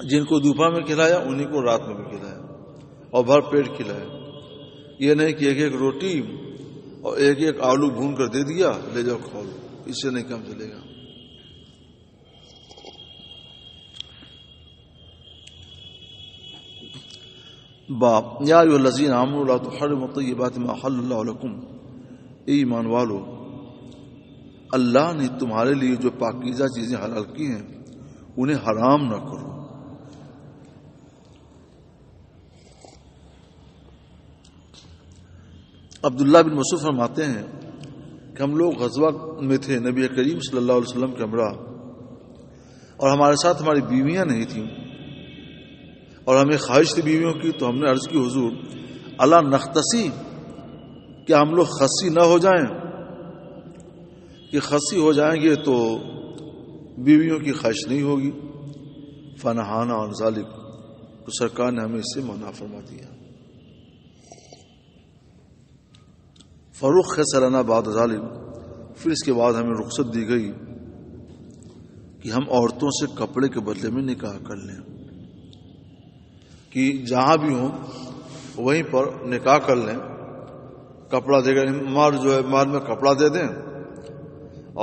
جن کو دوپہر میں کھلایا انہیں کو رات میں بھی کھلایا، اور بھر پیٹ کھلایا۔ یہ نہیں کہ ایک روٹی اور ایک آلو بھون کر دے دیا، لے جاؤ کھاؤ، اس سے نہیں کام چلے گا۔ باب یا ایھا الذین آمنوا لا تحرموا طیبات ما احل اللہ لکم، اے ایمان والو اللہ نے تمہارے لیے جو پاکیزہ چیزیں حلال کی ہیں انہیں حرام نہ کرو۔ عبداللہ بن مسعود فرماتے ہیں کہ ہم لوگ غزوہ میں تھے نبی کریم صلی اللہ علیہ وسلم کے ہمراہ، اور ہمارے ساتھ ہماری بیویاں نہیں تھیں، اور ہمیں خواہش تھی بیویوں کی، تو ہم نے عرض کی حضور الا نختصی، کیا ہم لوگ خصی نہ ہو جائیں؟ کہ خصی ہو جائیں گے تو بیویوں کی خواہش نہیں ہوگی۔ فنہانا عن ذلک، تو سرکار نے ہمیں اس سے منع فرما دیا۔ فرخص لنا بعد ذلک، پھر اس کے بعد ہمیں رخصت دی گئی کہ ہم عورتوں سے کپڑے کے بدلے میں نکاح کر لیں، کہ جہاں بھی ہوں وہیں پر نکاح کر لیں، کپڑا دے کر مار جو ہے مار میں کپڑا دے دیں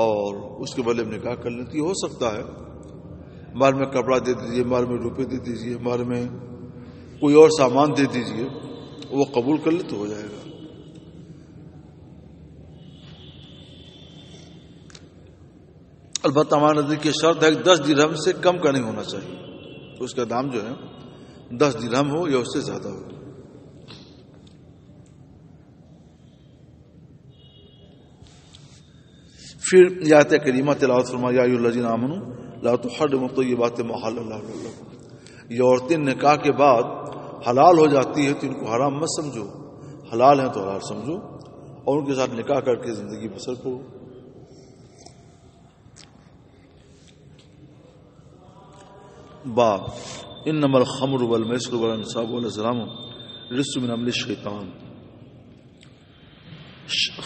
اور اس کے بدلے میں نکاح کر لیں۔ تو یہ ہو سکتا ہے مار میں کپڑا دے دیجیے، مار میں روپے دے دیجیے، مار میں کوئی اور سامان دے دیجیے، وہ قبول کر لے تو ہو جائے گا۔ البتہ ہمارے نزدیک کی شرط ہے کہ 10 درہم سے کم کا نہیں ہونا چاہیے، تو اس کا دام جو ہے 10 درہم ہو یا اس سے زیادہ ہو۔ پھر آیت کریمہ تلاوت فرمایا، یا ایھا الذین آمنوا لا تحرموا الطیبات ما احل اللہ لکم. یہ عورتیں نکاح کے بعد حلال ہو جاتی ہے تو ان کو حرام مت سمجھو، حلال ہیں تو حلال سمجھو اور ان کے ساتھ نکاح کر کے زندگی بسر کرو. باب انما الخمر والمیسر والانصاب والازلام رجس من عمل الشیطان.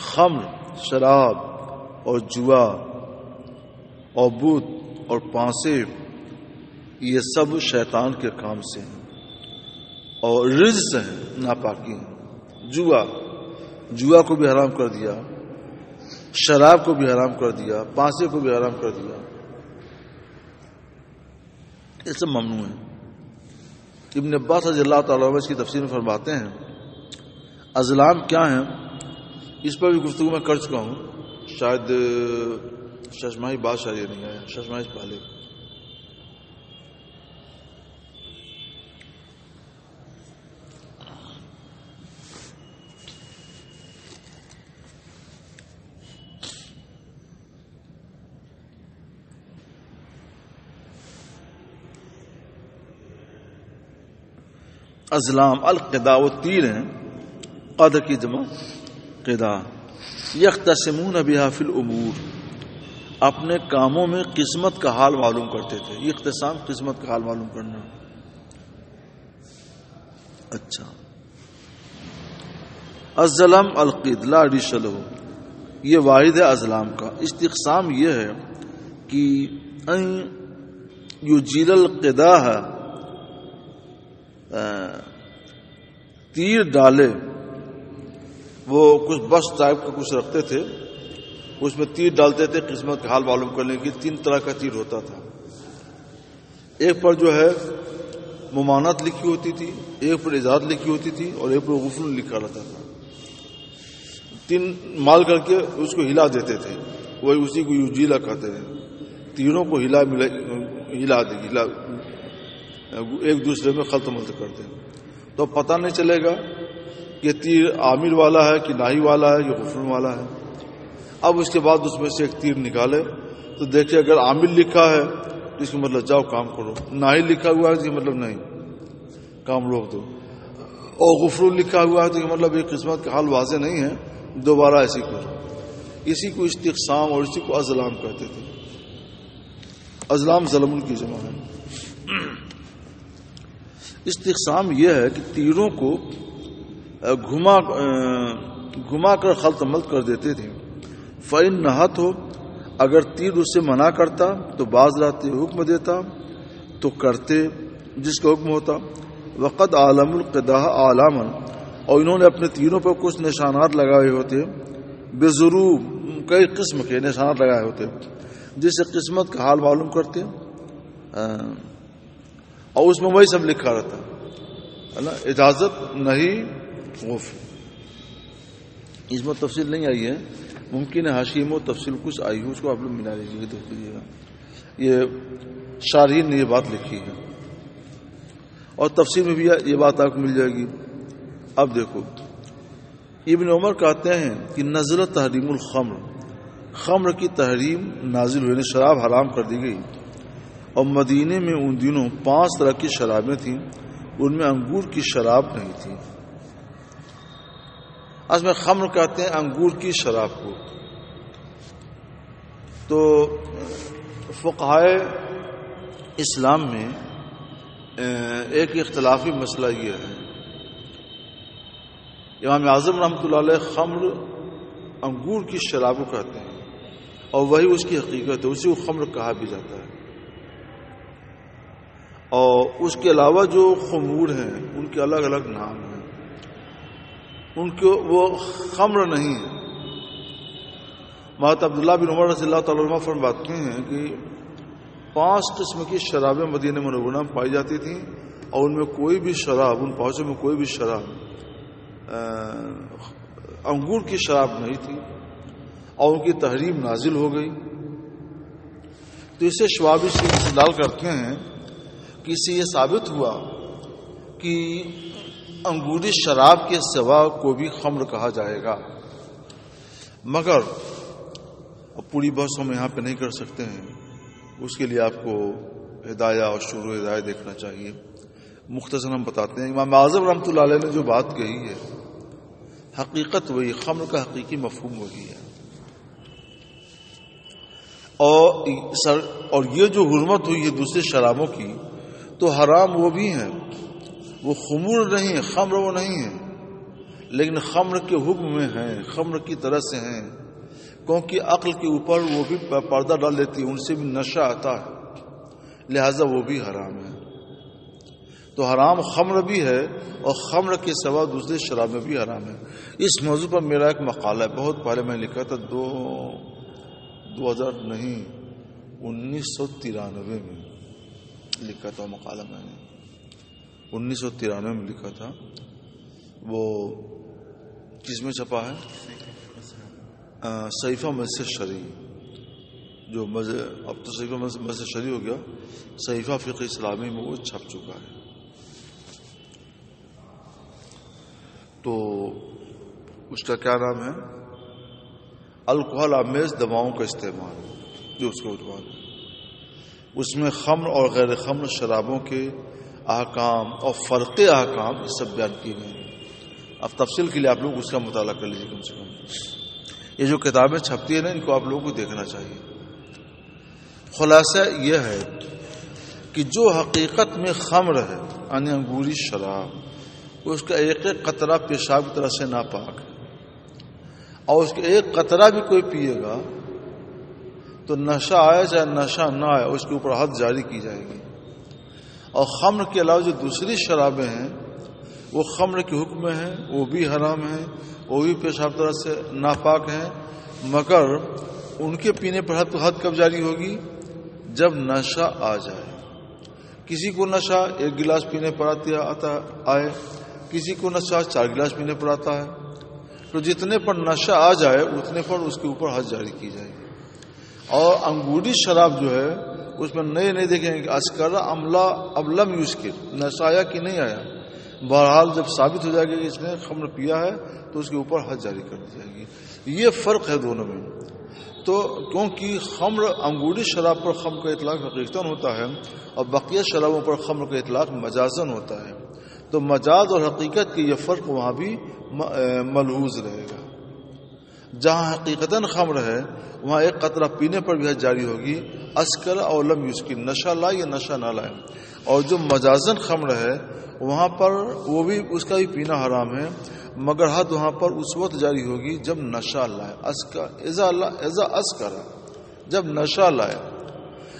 خمر، شراب اور جوا اور بت اور پانسے یہ سب شیطان کے کام سے ہیں اور رجس ہیں، ناپاکی ہیں. جوا کو بھی حرام کر دیا، شراب کو بھی حرام کر دیا، پانسے کو بھی حرام کر دیا، یہ سب ممنوع ہیں. ابن عباس رضی اللہ تعالیٰ عنہ اس کی تفسیر میں فرماتے ہیں ازلام کیا ہیں. اس پر بھی گفتگو میں کر چکا ہوں، شاید ششماہی بات شاید نہیں آیا، ششماہی سے پہلے. ازلام القدا و تیر ہیں، قد کی جمع قدا. یختصمون بها فی الامور، اپنے کاموں میں قسمت کا حال معلوم کرتے تھے. یہ اختصام قسمت کا حال معلوم کرنا. اچھا، الظلم القید لا ریش لہ، یہ واحد ہے ازلام کا. استقسام یہ ہے کہ ان یجیل القدا ہے، تیر ڈالے. وہ کچھ بس ٹائپ کا کچھ رکھتے تھے، اس میں تیر ڈالتے تھے قسمت کا حال معلوم کرنے کی. 3 طرح کا تیر ہوتا تھا. ایک پر جو ہے ممانعت لکھی ہوتی تھی، ایک پر اجازت لکھی ہوتی تھی اور ایک پر غفل لکھا رہتا تھا. 3 مال کر کے اس کو ہلا دیتے تھے، وہی اسی کو یوجیلا کہتے ہیں. تیروں کو ہلا ایک دوسرے میں خلط ملط کرتے ہیں تو پتہ نہیں چلے گا کہ تیر عامل والا ہے کہ ناہی والا ہے یا غفل والا ہے. اب اس کے بعد اس میں سے ایک تیر نکالے تو دیکھیں اگر عامل لکھا ہے تو اس کا مطلب جاؤ کام کرو، ناہی لکھا ہوا ہے تو یہ مطلب نہیں، کام روک دو. اور غفل لکھا ہوا ہے تو یہ مطلب یہ قسمت کا حال واضح نہیں ہے، دوبارہ ایسی کرو. اسی کو استقسام اور اسی کو ازلام کہتے تھے. ازلام ظلم کی جمع ہے. استقسام یہ ہے کہ تیروں کو گھما کر خلط ملط کر دیتے تھے. فَإِن نَہَتْ ہو، اگر تیر اس سے منع کرتا تو بعض رہتے حکم دیتا تو کرتے جس کا حکم ہوتا. وقد عالم القداء عالما، اور انہوں نے اپنے تیروں پر کچھ نشانات لگائے ہوتے، بے ضرور کئی قسم کے نشانات لگائے ہوتے جس سے قسمت کا حال معلوم کرتے. اور اس میں وہی سب لکھا رہتا ہے نا، اجازت نہیں غفل. اس میں تفصیل نہیں آئی ہے، ممکن ہے حاشیے میں تفصیل کچھ آئی ہو، اس کو آپ لوگ ملا لیجیے گا، دیکھ لیجیے گا. یہ شارحین نے یہ بات لکھی ہے اور تفسیر میں بھی یہ بات آپ کو مل جائے گی. اب دیکھو ابن عمر کہتے ہیں کہ نزل تحریم الخمر، خمر کی تحریم نازل ہوئی، شراب حرام کر دی گئی. اور مدینے میں ان دنوں 5 طرح کی شرابیں تھیں، ان میں انگور کی شراب نہیں تھی. اس میں خمر کہتے ہیں انگور کی شراب کو. تو فقہائے اسلام میں ایک اختلافی مسئلہ یہ ہے. امام اعظم رحمۃ اللہ علیہ خمر انگور کی شراب کو کہتے ہیں اور وہی اس کی حقیقت ہے، اسی کو خمر کہا بھی جاتا ہے. اور اس کے علاوہ جو خمور ہیں ان کے الگ الگ نام ہیں، ان کو وہ خمر نہیں ہے. حضرت عبداللہ بن عمر رضی اللہ تعالیٰ عنہ فرماتے ہیں کہ 5 قسم کی شرابیں مدینہ منورہ میں پائی جاتی تھیں اور ان میں کوئی بھی شراب، ان 5 میں کوئی بھی شراب انگور کی شراب نہیں تھی اور ان کی تحریم نازل ہو گئی. تو اسے شوابی سے استدلال کرتے ہیں کہ اس سے یہ ثابت ہوا کہ انگوری شراب کے سوا کو بھی خمر کہا جائے گا. مگر اب پوری بحث ہم یہاں پہ نہیں کر سکتے ہیں، اس کے لیے آپ کو ہدایہ اور شروع ہدایہ دیکھنا چاہیے. مختصر ہم بتاتے ہیں. امام اعظم رحمۃ اللہ علیہ نے جو بات کہی ہے حقیقت وہی، خمر کا حقیقی مفہوم وہی ہے. اور یہ جو حرمت ہوئی ہے دوسرے شرابوں کی تو حرام وہ بھی ہیں، وہ خمور نہیں ہے، خمر وہ نہیں ہے، لیکن خمر کے حکم میں ہیں، خمر کی طرح سے ہیں، کیونکہ عقل کے اوپر وہ بھی پردہ ڈال دیتی ہے، ان سے بھی نشہ آتا ہے، لہذا وہ بھی حرام ہے. تو حرام خمر بھی ہے اور خمر کے سوا دوسرے شراب میں بھی حرام ہے. اس موضوع پر میرا ایک مقالہ ہے، بہت پہلے میں نے لکھا تھا، 1993 میں لکھا تھا مقالہ. میں نے 1993 میں لکھا تھا. وہ کس میں چھپا ہے؟ صحیفہ مسجد شرعی، جو اب تو صحیفہ مسجد شرعی ہو گیا، صحیفہ فقہ اسلامی میں وہ چھپ چکا ہے. تو اس کا کیا نام ہے؟ الکحل آمیز دواؤں کا استعمال، جو اس کا عنوان ہے. اس میں خمر اور غیر خمر شرابوں کے احکام اور فرق احکام یہ سب بیان کیے گئے ہیں. اب تفصیل کے لیے آپ لوگ اس کا مطالعہ کر لیجیے. کم سے کم یہ جو کتابیں چھپتی ہیں نا، ان کو آپ لوگوں کو دیکھنا چاہیے. خلاصہ یہ ہے کہ جو حقیقت میں خمر ہے یعنی انگوری شراب، اس کا ایک ایک قطرہ پیشاب کی طرح سے ناپاک ہے، اور اس کے ایک قطرہ بھی کوئی پیے گا تو نشہ آئے چاہے نشہ نہ آئے اس کے اوپر حد جاری کی جائے گی. اور خمر کے علاوہ جو دوسری شرابیں ہیں وہ خمر کے حکم میں ہیں، وہ بھی حرام ہیں، وہ بھی پیشاب طرح سے ناپاک ہیں، مگر ان کے پینے پر حد کب جاری ہوگی؟ جب نشہ آ جائے. کسی کو نشہ 1 گلاس پینے پر آئے، کسی کو نشہ 4 گلاس پینے پر آتا ہے. تو جتنے پر نشہ آ جائے اتنے پر اس کے اوپر حد جاری کی جائے گی. اور انگوری شراب جو ہے اس میں نئے دیکھیں گے کہ اسکرا عملہ ابلم یسکر، نشہ آیا کہ نہیں آیا. بہرحال جب ثابت ہو جائے گا کہ اس نے خمر پیا ہے تو اس کے اوپر حد جاری کر دی جائے گی. یہ فرق ہے دونوں میں. تو کیونکہ خمر انگوری شراب پر خمر کا اطلاق حقیقتاً ہوتا ہے اور بقیہ شرابوں پر خمر کا اطلاق مجازاً ہوتا ہے، تو مجاز اور حقیقت کی یہ فرق وہاں بھی ملحوظ رہے گا. جہاں حقیقتاً خمر ہے وہاں ایک قطرہ پینے پر بھی حد جاری ہوگی، اسکر اور لم یسکر، نشہ لائے یا نشہ نہ لائے. اور جو مجازاً خمر ہے وہاں پر وہ بھی اس کا بھی پینا حرام ہے، مگر حد وہاں پر اس وقت جاری ہوگی جب نشہ لائے، ایزا اسکر، جب نشہ لائے.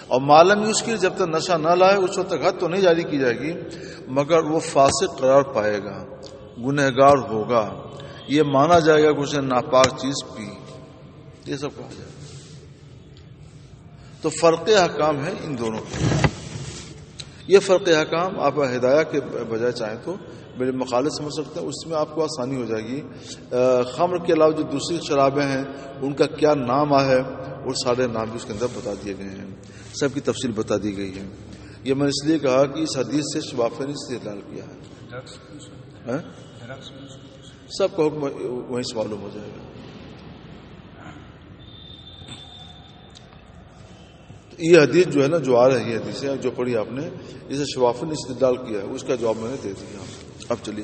اور معلوم یسکر، جب تک نشہ نہ لائے اس وقت تک حد تو نہیں جاری کی جائے گی، مگر وہ فاسق قرار پائے گا، گنہگار ہوگا، یہ مانا جائے گا کہ اس نے ناپاک چیز پی. یہ سب کہا جائے گا. تو فرق احکام ہے ان دونوں کے. یہ فرق احکام آپ ہدایہ کے بجائے چاہیں تو میرے مقالے سمجھ سکتے ہیں، اس میں آپ کو آسانی ہو جائے گی. خمر کے علاوہ جو دوسری شرابیں ہیں ان کا کیا نام ہے، وہ سارے نام بھی اس کے اندر بتا دیے گئے ہیں، سب کی تفصیل بتا دی گئی ہے. یہ میں اس لیے کہا کہ اس حدیث سے شفاف نے استدلال کیا ہے. سب کا حکم وہیں سے معلوم ہو جائے گا. یہ حدیث جو ہے نا، جو آ رہی ہے حدیث ہے جو پڑھی آپ نے، اسے شفاف نے استدلال کیا ہے، اس کا جواب میں نے دے دیا. اب چلیے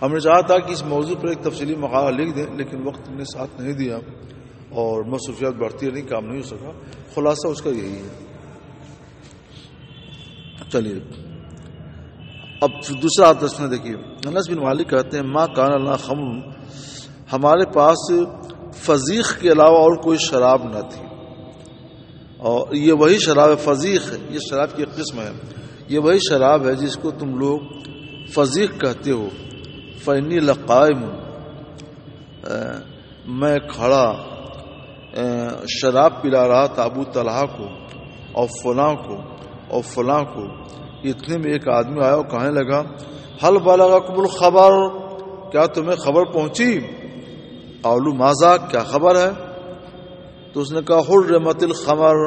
ہم نے چاہا تھا کہ اس موضوع پر ایک تفصیلی مقالہ لکھ دیں، لیکن وقت نے ساتھ نہیں دیا اور مصروفیات بڑھتی نہیں، کام نہیں ہو سکا. خلاصہ اس کا یہی ہے. چلیے اب دوسرا درس میں دیکھیے. انس بن مالک کہتے ہیں ما کان لنا خمر، ہمارے پاس فضیخ کے علاوہ اور کوئی شراب نہ تھی. اور یہ وہی شراب فضیخ ہے، یہ شراب کی ایک قسم ہے، یہ وہی شراب ہے جس کو تم لوگ فضیخ کہتے ہو. فإنی لقائم، میں کھڑا شراب پلا رہا تھا ابو طلحہ کو اور فلاں کو اور فلاں کو. اتنے میں ایک آدمی آیا اور کہنے لگا حل بلغکم الخبر، کیا تمہیں خبر پہنچی؟ قالوا ماذا، کیا خبر ہے؟ تو اس نے کہا حرمت الخمر،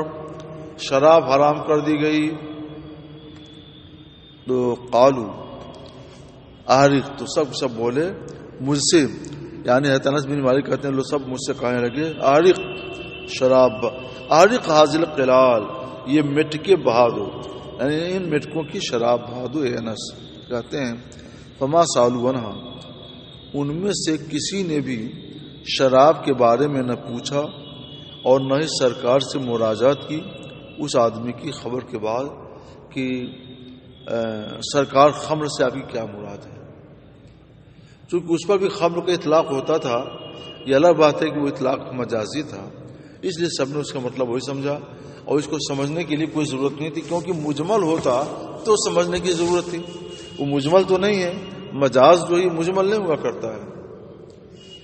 شراب حرام کر دی گئی. تو قالوا احرق، تو سب بولے مجھ سے یعنی حضرت انس بن مالک کہتے ہیں لوگ سب مجھ سے کہنے لگے عارق شراب عارق حاضل قلال، یہ مٹکے بہا دو، یعنی ان مٹکوں کی شراب بہا دو۔ اے انس کہتے ہیں فما سالو عنہا، ان میں سے کسی نے بھی شراب کے بارے میں نہ پوچھا اور نہ ہی سرکار سے مراجعت کی اس آدمی کی خبر کے بعد کہ سرکار خمر سے آپ کی کیا مراد ہے، چونکہ اس پر بھی خمر کا اطلاق ہوتا تھا۔ یہ الگ بات ہے کہ وہ اطلاق مجازی تھا، اس لیے سب نے اس کا مطلب وہی سمجھا، اور اس کو سمجھنے کے لیے کوئی ضرورت نہیں تھی، کیونکہ مجمل ہوتا تو سمجھنے کی ضرورت تھی۔ وہ مجمل تو نہیں ہے، مجاز جو ہی مجمل نہیں ہوا کرتا ہے،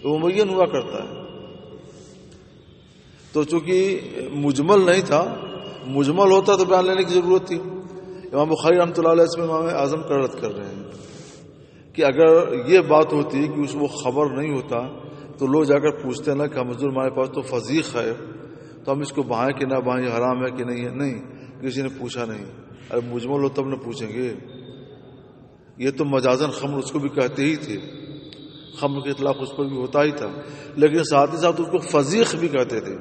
وہ مبین ہوا کرتا ہے۔ تو چونکہ مجمل نہیں تھا، مجمل ہوتا تو بیان لینے کی ضرورت تھی۔ امام بخاری رحمۃ اللہ علیہ اس میں امام اعظم کا رد کر رہے ہیں کہ اگر یہ بات ہوتی کہ اس وہ خبر نہیں ہوتا تو لوگ جا کر پوچھتے نا کہ حضور ہمارے پاس تو فضیخ ہے، تو ہم اس کو بہائیں کہ نہ بہائیں، حرام ہے کہ نہیں ہے، نہیں، کسی نے پوچھا نہیں۔ اگر مجمل ہو تب نہ پوچھیں گے، یہ تو مجازن خمر اس کو بھی کہتے ہی تھے، خمر کے اطلاق اس پر بھی ہوتا ہی تھا، لیکن ساتھ ہی ساتھ اس کو فضیخ بھی کہتے تھے۔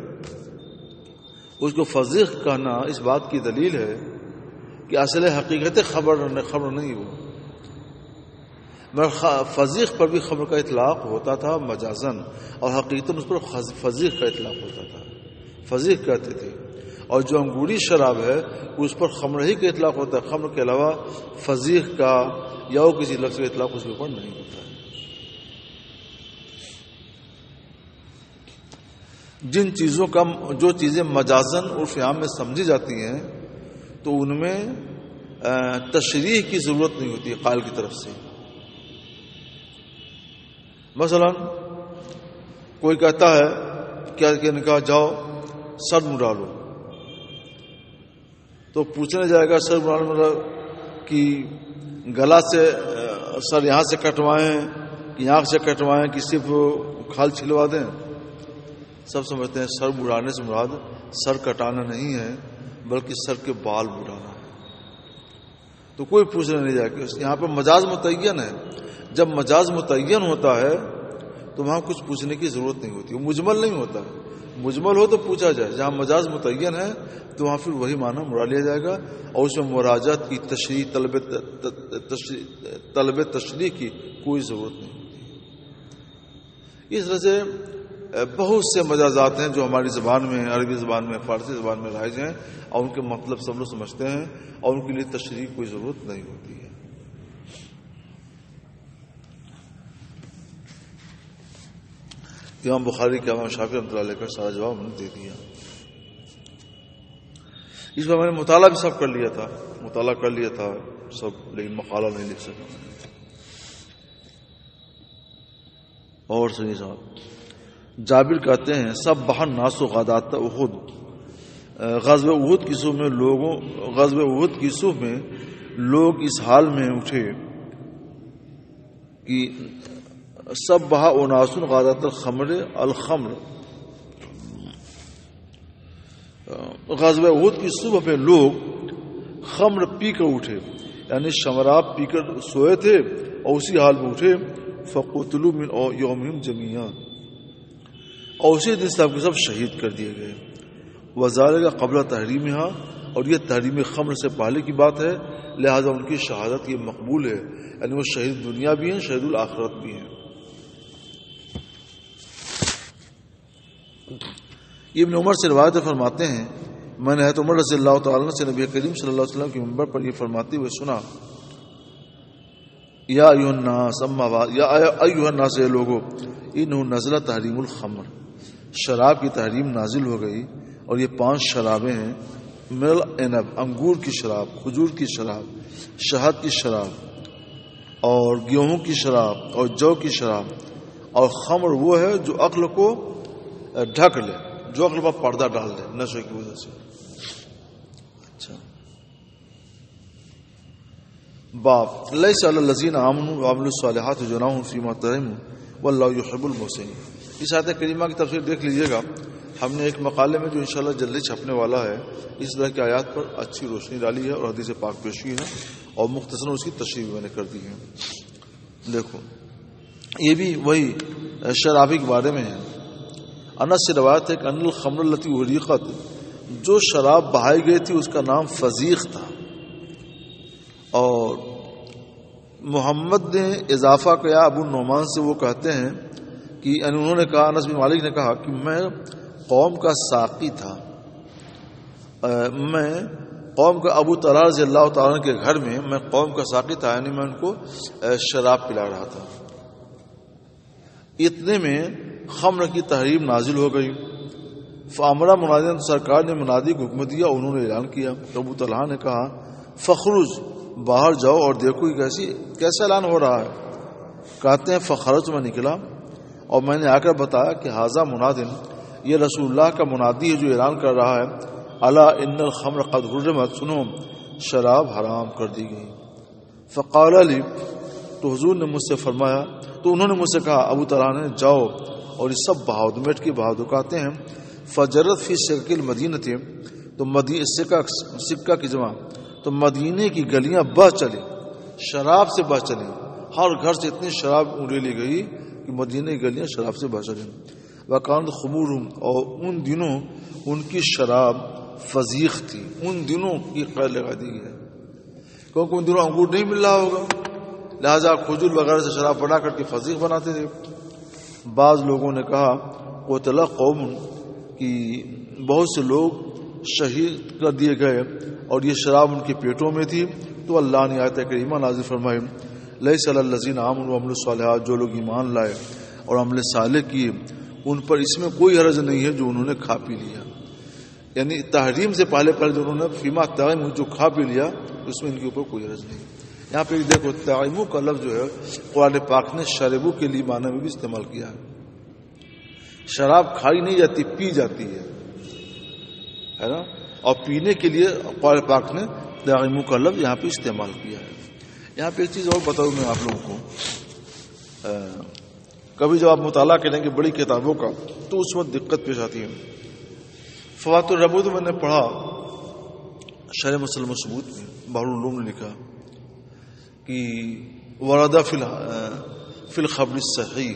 اس کو فضیخ کہنا اس بات کی دلیل ہے کہ اصل حقیقت خمر نہیں وہ، مگر فضیخ پر بھی خمر کا اطلاق ہوتا تھا مجازن، اور حقیقتاً اس پر فضیخ کا اطلاق ہوتا تھا، فضیخ کہتے تھے۔ اور جو انگوری شراب ہے اس پر خمر ہی کا اطلاق ہوتا ہے، خمر کے علاوہ فضیخ کا یا کسی لفظ کا اطلاق اس کے اوپر نہیں ہوتا ہے۔ جن چیزوں کا جو چیزیں مجازن عرف عام میں سمجھی جاتی ہیں تو ان میں تشریح کی ضرورت نہیں ہوتی قائل کی طرف سے۔ مثلا کوئی کہتا ہے کیا کہ کہا جاؤ سر مڑا لو، تو پوچھنے جائے گا سر مڑانے کہ گلا سے سر یہاں سے کٹوائیں کہ یہاں سے کٹوائیں کہ صرف کھال چھلوا دیں؟ سب سمجھتے ہیں سر مڑانے سے مراد سر کٹانا نہیں ہے بلکہ سر کے بال مڑانا ہے، تو کوئی پوچھنے نہیں جائے گا۔ یہاں پر مجاز متعین ہے، جب مجاز متعین ہوتا ہے تو وہاں کچھ پوچھنے کی ضرورت نہیں ہوتی، وہ مجمل نہیں ہوتا ہے۔ مجمل ہو تو پوچھا جائے، جہاں مجاز متعین ہے تو وہاں پھر وہی معنی مرا لیا جائے گا، اور اس میں مراجعت کی تشریح طلب تشریح کی کوئی ضرورت نہیں ہوتی۔ اس طرح سے بہت سے مجازات ہیں جو ہماری زبان میں، عربی زبان میں، فارسی زبان میں رائج ہیں، اور ان کے مطلب سب لوگ سمجھتے ہیں، اور ان کے لیے تشریح کوئی ضرورت نہیں ہوتی ہے۔ امام بخاری کے امام شافعی رحمۃ اللہ علیہ کا سارا جواب ہم نے دے دیا۔ اس پر میں نے مطالعہ بھی سب کر لیا تھا سب، لیکن مقالہ نہیں لکھ سکا۔ اور سنیے صاحب، جابر کہتے ہیں سب بہن ناس و غدات احد، غزوہ احد کی صبح میں لوگ اس حال میں اٹھے کہ سب بہا اناسن غادات الخمر الخمر، غزوہ احد کی صبح پہ لوگ خمر پی کر اٹھے، یعنی شراب پی کر سوئے تھے اور اسی حال میں اٹھے۔ فقتلوا من یومہم جمیعا، اور اسی دن سب کے سب شہید کر دیے گئے۔ وذالک قبل تحریمہا، اور یہ تحریم خمر سے پہلے کی بات ہے، لہذا ان کی شہادت یہ مقبول ہے، یعنی وہ شہید دنیا بھی ہیں، شہید الآخرت بھی ہیں۔ ابن عمر سے روایت فرماتے ہیں میں نے حضرت عمر رضی اللہ تعالیٰ عنہ سے نبی کریم صلی اللہ علیہ وسلم کے منبر پر یہ فرماتے ہوئے سنا، یا ایھا الناس اما بعد، یا ایھا الناس اے لوگو، انہ نزل تحریم الخمر، شراب کی تحریم نازل ہو گئی، اور یہ 5 شرابیں ہیں، من العنب، انگور کی شراب، کھجور کی شراب، شہد کی شراب، اور گیہوں کی شراب، اور جو کی شراب، اور خمر وہ ہے جو عقل کو ڈھک لے، جو عقل پر پردہ ڈال دے نشے کی وجہ سے۔ اچھا، باب لیس علی الذین آمنوا وعملوا الصالحات جناح فیما طعموا واللہ یحب المحسنین۔ اس آیت کریمہ کی تفسیر دیکھ لیجئے گا، ہم نے ایک مقالے میں جو انشاءاللہ جلدی چھپنے والا ہے اس طرح کی آیات پر اچھی روشنی ڈالی ہے، اور حدیث پاک پیش کی ہے، اور مختصراً اس کی تشریح میں نے کر دی ہے۔ دیکھو، یہ بھی وہی شرابی کے بارے میں ہے۔ انس سے روایت ہے کہ ان الخمر التي احرقت، جو شراب بہائی گئی تھی اس کا نام فضیق تھا۔ اور محمد نے اضافہ کیا ابو نعمان سے، وہ کہتے ہیں کہ انہوں نے کہا، انس بن مالک نے کہا کہ میں قوم کا ساقی تھا، میں قوم کا ابو طلحہ رضی اللہ تعالیٰ کے گھر میں قوم کا ساقی تھا، یعنی میں ان کو شراب پلا رہا تھا۔ اتنے میں خمر کی تحریم نازل ہو گئی۔ فامرا منادی، سرکار نے منادی کو حکم دیا، انہوں نے اعلان کیا۔ ابو طلحہ نے کہا فخرج، باہر جاؤ اور دیکھو کیسا اعلان ہو رہا ہے۔ کہتے ہیں فخرج، میں نکلا اور میں نے آ کر بتایا کہ حاضہ منادن، یہ رسول اللہ کا منادی ہے جو اعلان کر رہا ہے، الا ان الخمر قد حرمت، سنو شراب حرام کر دی گئی۔ فقال علی، تو حضور نے مجھ سے فرمایا، تو انہوں نے مجھ سے کہا، ابو طلحہ نے، جاؤ اور یہ سب بہاؤ، میٹ کی بہاؤ۔ کہتے ہیں فجرت فی سکک المدینہ، تو سکہ کی جمع، تو مدینے کی گلیاں بہ چلی، شراب سے بہ چلی، ہر گھر سے اتنی شراب اڑے لی گئی کہ مدینے کی گلیاں شراب سے بہ چلی۔ وکانت خمورہم، اور ان دنوں ان کی شراب فضیق تھی، ان دنوں کی قید لگا دی گئی ہے کیونکہ ان دنوں انگور نہیں مل رہا ہوگا، لہذا کھجور وغیرہ سے شراب بنا کر کے فضیق بناتے تھے۔ بعض لوگوں نے کہا قتل قوم، کی بہت سے لوگ شہید کر دیے گئے اور یہ شراب ان کے پیٹوں میں تھی۔ تو اللہ نے آیت کریمہ نازل فرمائی، لیس علی الذین آمنوا وعملوا الصالحات، جو لوگ ایمان لائے اور عمل صالح کیے ان پر اس میں کوئی حرج نہیں ہے جو انہوں نے کھا پی لیا، یعنی تحریم سے پہلے جو انہوں نے فیما تعیم، جو کھا پی لیا، اس میں ان کے اوپر کوئی حرج نہیں۔ یہاں پہ دیکھو تعیمو کا لفظ جو ہے قرآن پاک نے شربو کے لیے معنی میں بھی استعمال کیا ہے۔ شراب کھائی نہیں جاتی، پی جاتی ہے نا، اور پینے کے لیے قرآن پاک نے تعیمو کا لفظ یہاں پہ استعمال کیا ہے۔ یہاں پہ ایک چیز اور بتاؤں میں آپ لوگوں کو، کبھی جب آپ مطالعہ کریں گے بڑی کتابوں کا تو اس وقت دقت پیش آتی ہے۔ فوات الربود میں نے پڑھا، شرح مسلم ثبوت میں بحر العلوم نے لکھا کہ وردہ فی الخبر الصحیح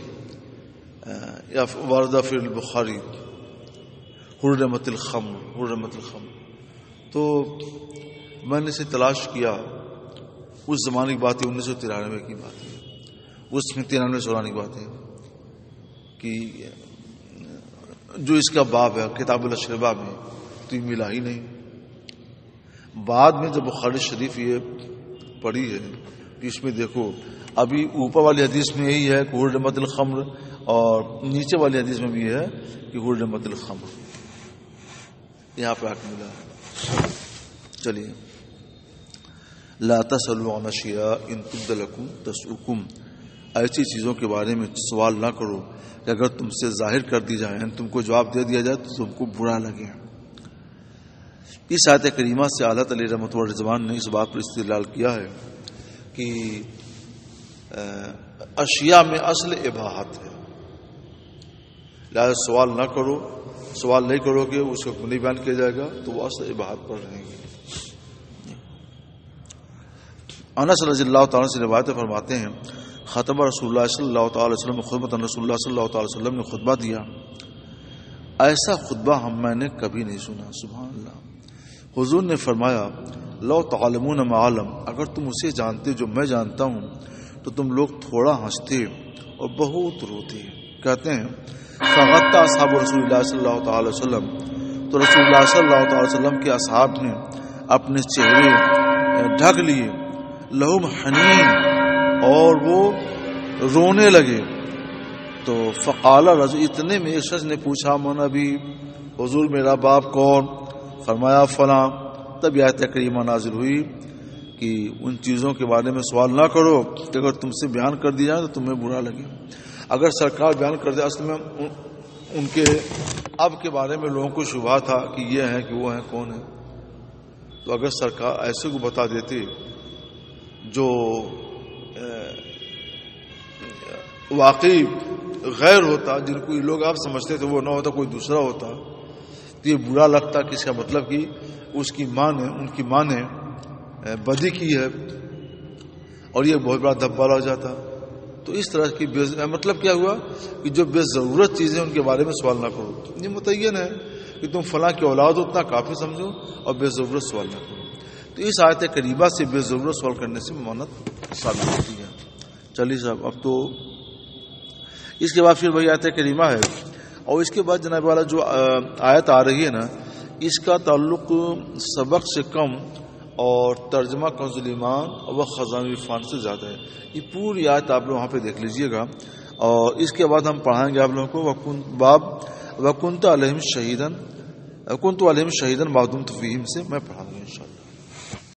یا وردہ فی البخاری حرمت الخمر، تو میں نے اسے تلاش کیا، اس زمانے کی بات ہے، 1993 کی بات ہے، اس میں 93 کی بات ہے کہ جو اس کا باب ہے کتاب الاشربہ میں، تو یہ ملا ہی نہیں۔ بعد میں جب بخاری شریف یہ پڑھی ہے تو اس میں دیکھو، ابھی اوپر والی حدیث میں یہی ہے کہ حرمت الخمر، اور نیچے والی حدیث میں بھی ہے کہ حرمت الخمر، یہاں پہ آکے ملا ہے۔ چلیے، لا تسألوا عن اشیاء ان تبد لکم تسؤکم، ایسی چیزوں کے بارے میں سوال نہ کرو کہ اگر تم سے ظاہر کر دی جائے، تم کو جواب دے دیا جائے تو تم کو برا لگے۔ اس آیت کریمہ سے اعلیٰ علیہ رحمۃ اللہ رضوان نے اس بات پر استدلال کیا ہے کہ اشیاء میں اصل اباحت ہے، لہذا سوال نہ کرو، سوال نہیں کرو گے اس کو نہیں بیان کیا جائے گا تو وہ اصل اباحت پر رہیں گے۔ انس رضی اللہ تعالیٰ سے روایت فرماتے ہیں، خطبہ رسول اللہ صلی اللہ تعالی وسلم خطبۃ رسول اللہ صلی اللہ تعالی وسلم نے خطبہ دیا، ایسا خطبہ میں نے کبھی نہیں سنا۔ سبحان اللہ۔ حضور نے فرمایا، لو تعلمون ما اعلم، اگر تم اسے جانتے جو میں جانتا ہوں تو تم لوگ تھوڑا ہنستے اور بہت روتے۔ کہتے ہیں فغطى اصحاب رسول اللہ صلی اللہ تعالی وسلم، تو رسول اللہ صلی اللہ تعالی وسلم کے اصحاب نے اپنے چہرے ڈھک لیے، لہم حنین، اور وہ رونے لگے۔ تو فقال رجل، اتنے میں ایک شخص نے پوچھا، من ابی، حضور میرا باپ کون؟ فرمایا فلاں۔ تب یہ آیت کریمہ نازل ہوئی کہ ان چیزوں کے بارے میں سوال نہ کرو کہ اگر تم سے بیان کر دیا جائے تو تمہیں برا لگے۔ اگر سرکار بیان کر دے، اصل میں ان کے اب کے بارے میں لوگوں کو شبہ تھا کہ یہ ہیں کہ وہ ہیں، کون ہیں، تو اگر سرکار ایسے کو بتا دیتے جو واقعی غیر ہوتا، جن کو یہ لوگ آپ سمجھتے تھے وہ نہ ہوتا، کوئی دوسرا ہوتا، تو یہ برا لگتا کہ اس کا مطلب کہ اس کی ماں نے، ان کی ماں نے بدی کی ہے اور یہ بہت بڑا دھبالہ ہو جاتا۔ تو اس طرح کی مطلب کیا ہوا کہ جو بے ضرورت چیزیں ان کے بارے میں سوال نہ کرو. یہ متعین ہے کہ تم فلاں کی اولاد ہو اتنا کافی سمجھو اور بے ضرورت سوال نہ کرو. تو اس آیت کریمہ سے بے ضرورت سوال کرنے سے ممانعت ثابت ہوتی ہے. چلیے صاحب اب تو اس کے بعد پھر وہی آیت کریمہ ہے اور اس کے بعد جناب والا جو آیت آ رہی ہے نا اس کا تعلق سبق سے کم اور ترجمہ کنز ایمان و خزانہ عرفان سے زیادہ ہے. یہ پوری آیت آپ لوگ وہاں پہ دیکھ لیجئے گا اور اس کے بعد ہم پڑھائیں گے آپ لوگوں کو باب وکنت علیہم شہیدن معدوم فیہم سے میں پڑھاؤں گا انشاءاللہ.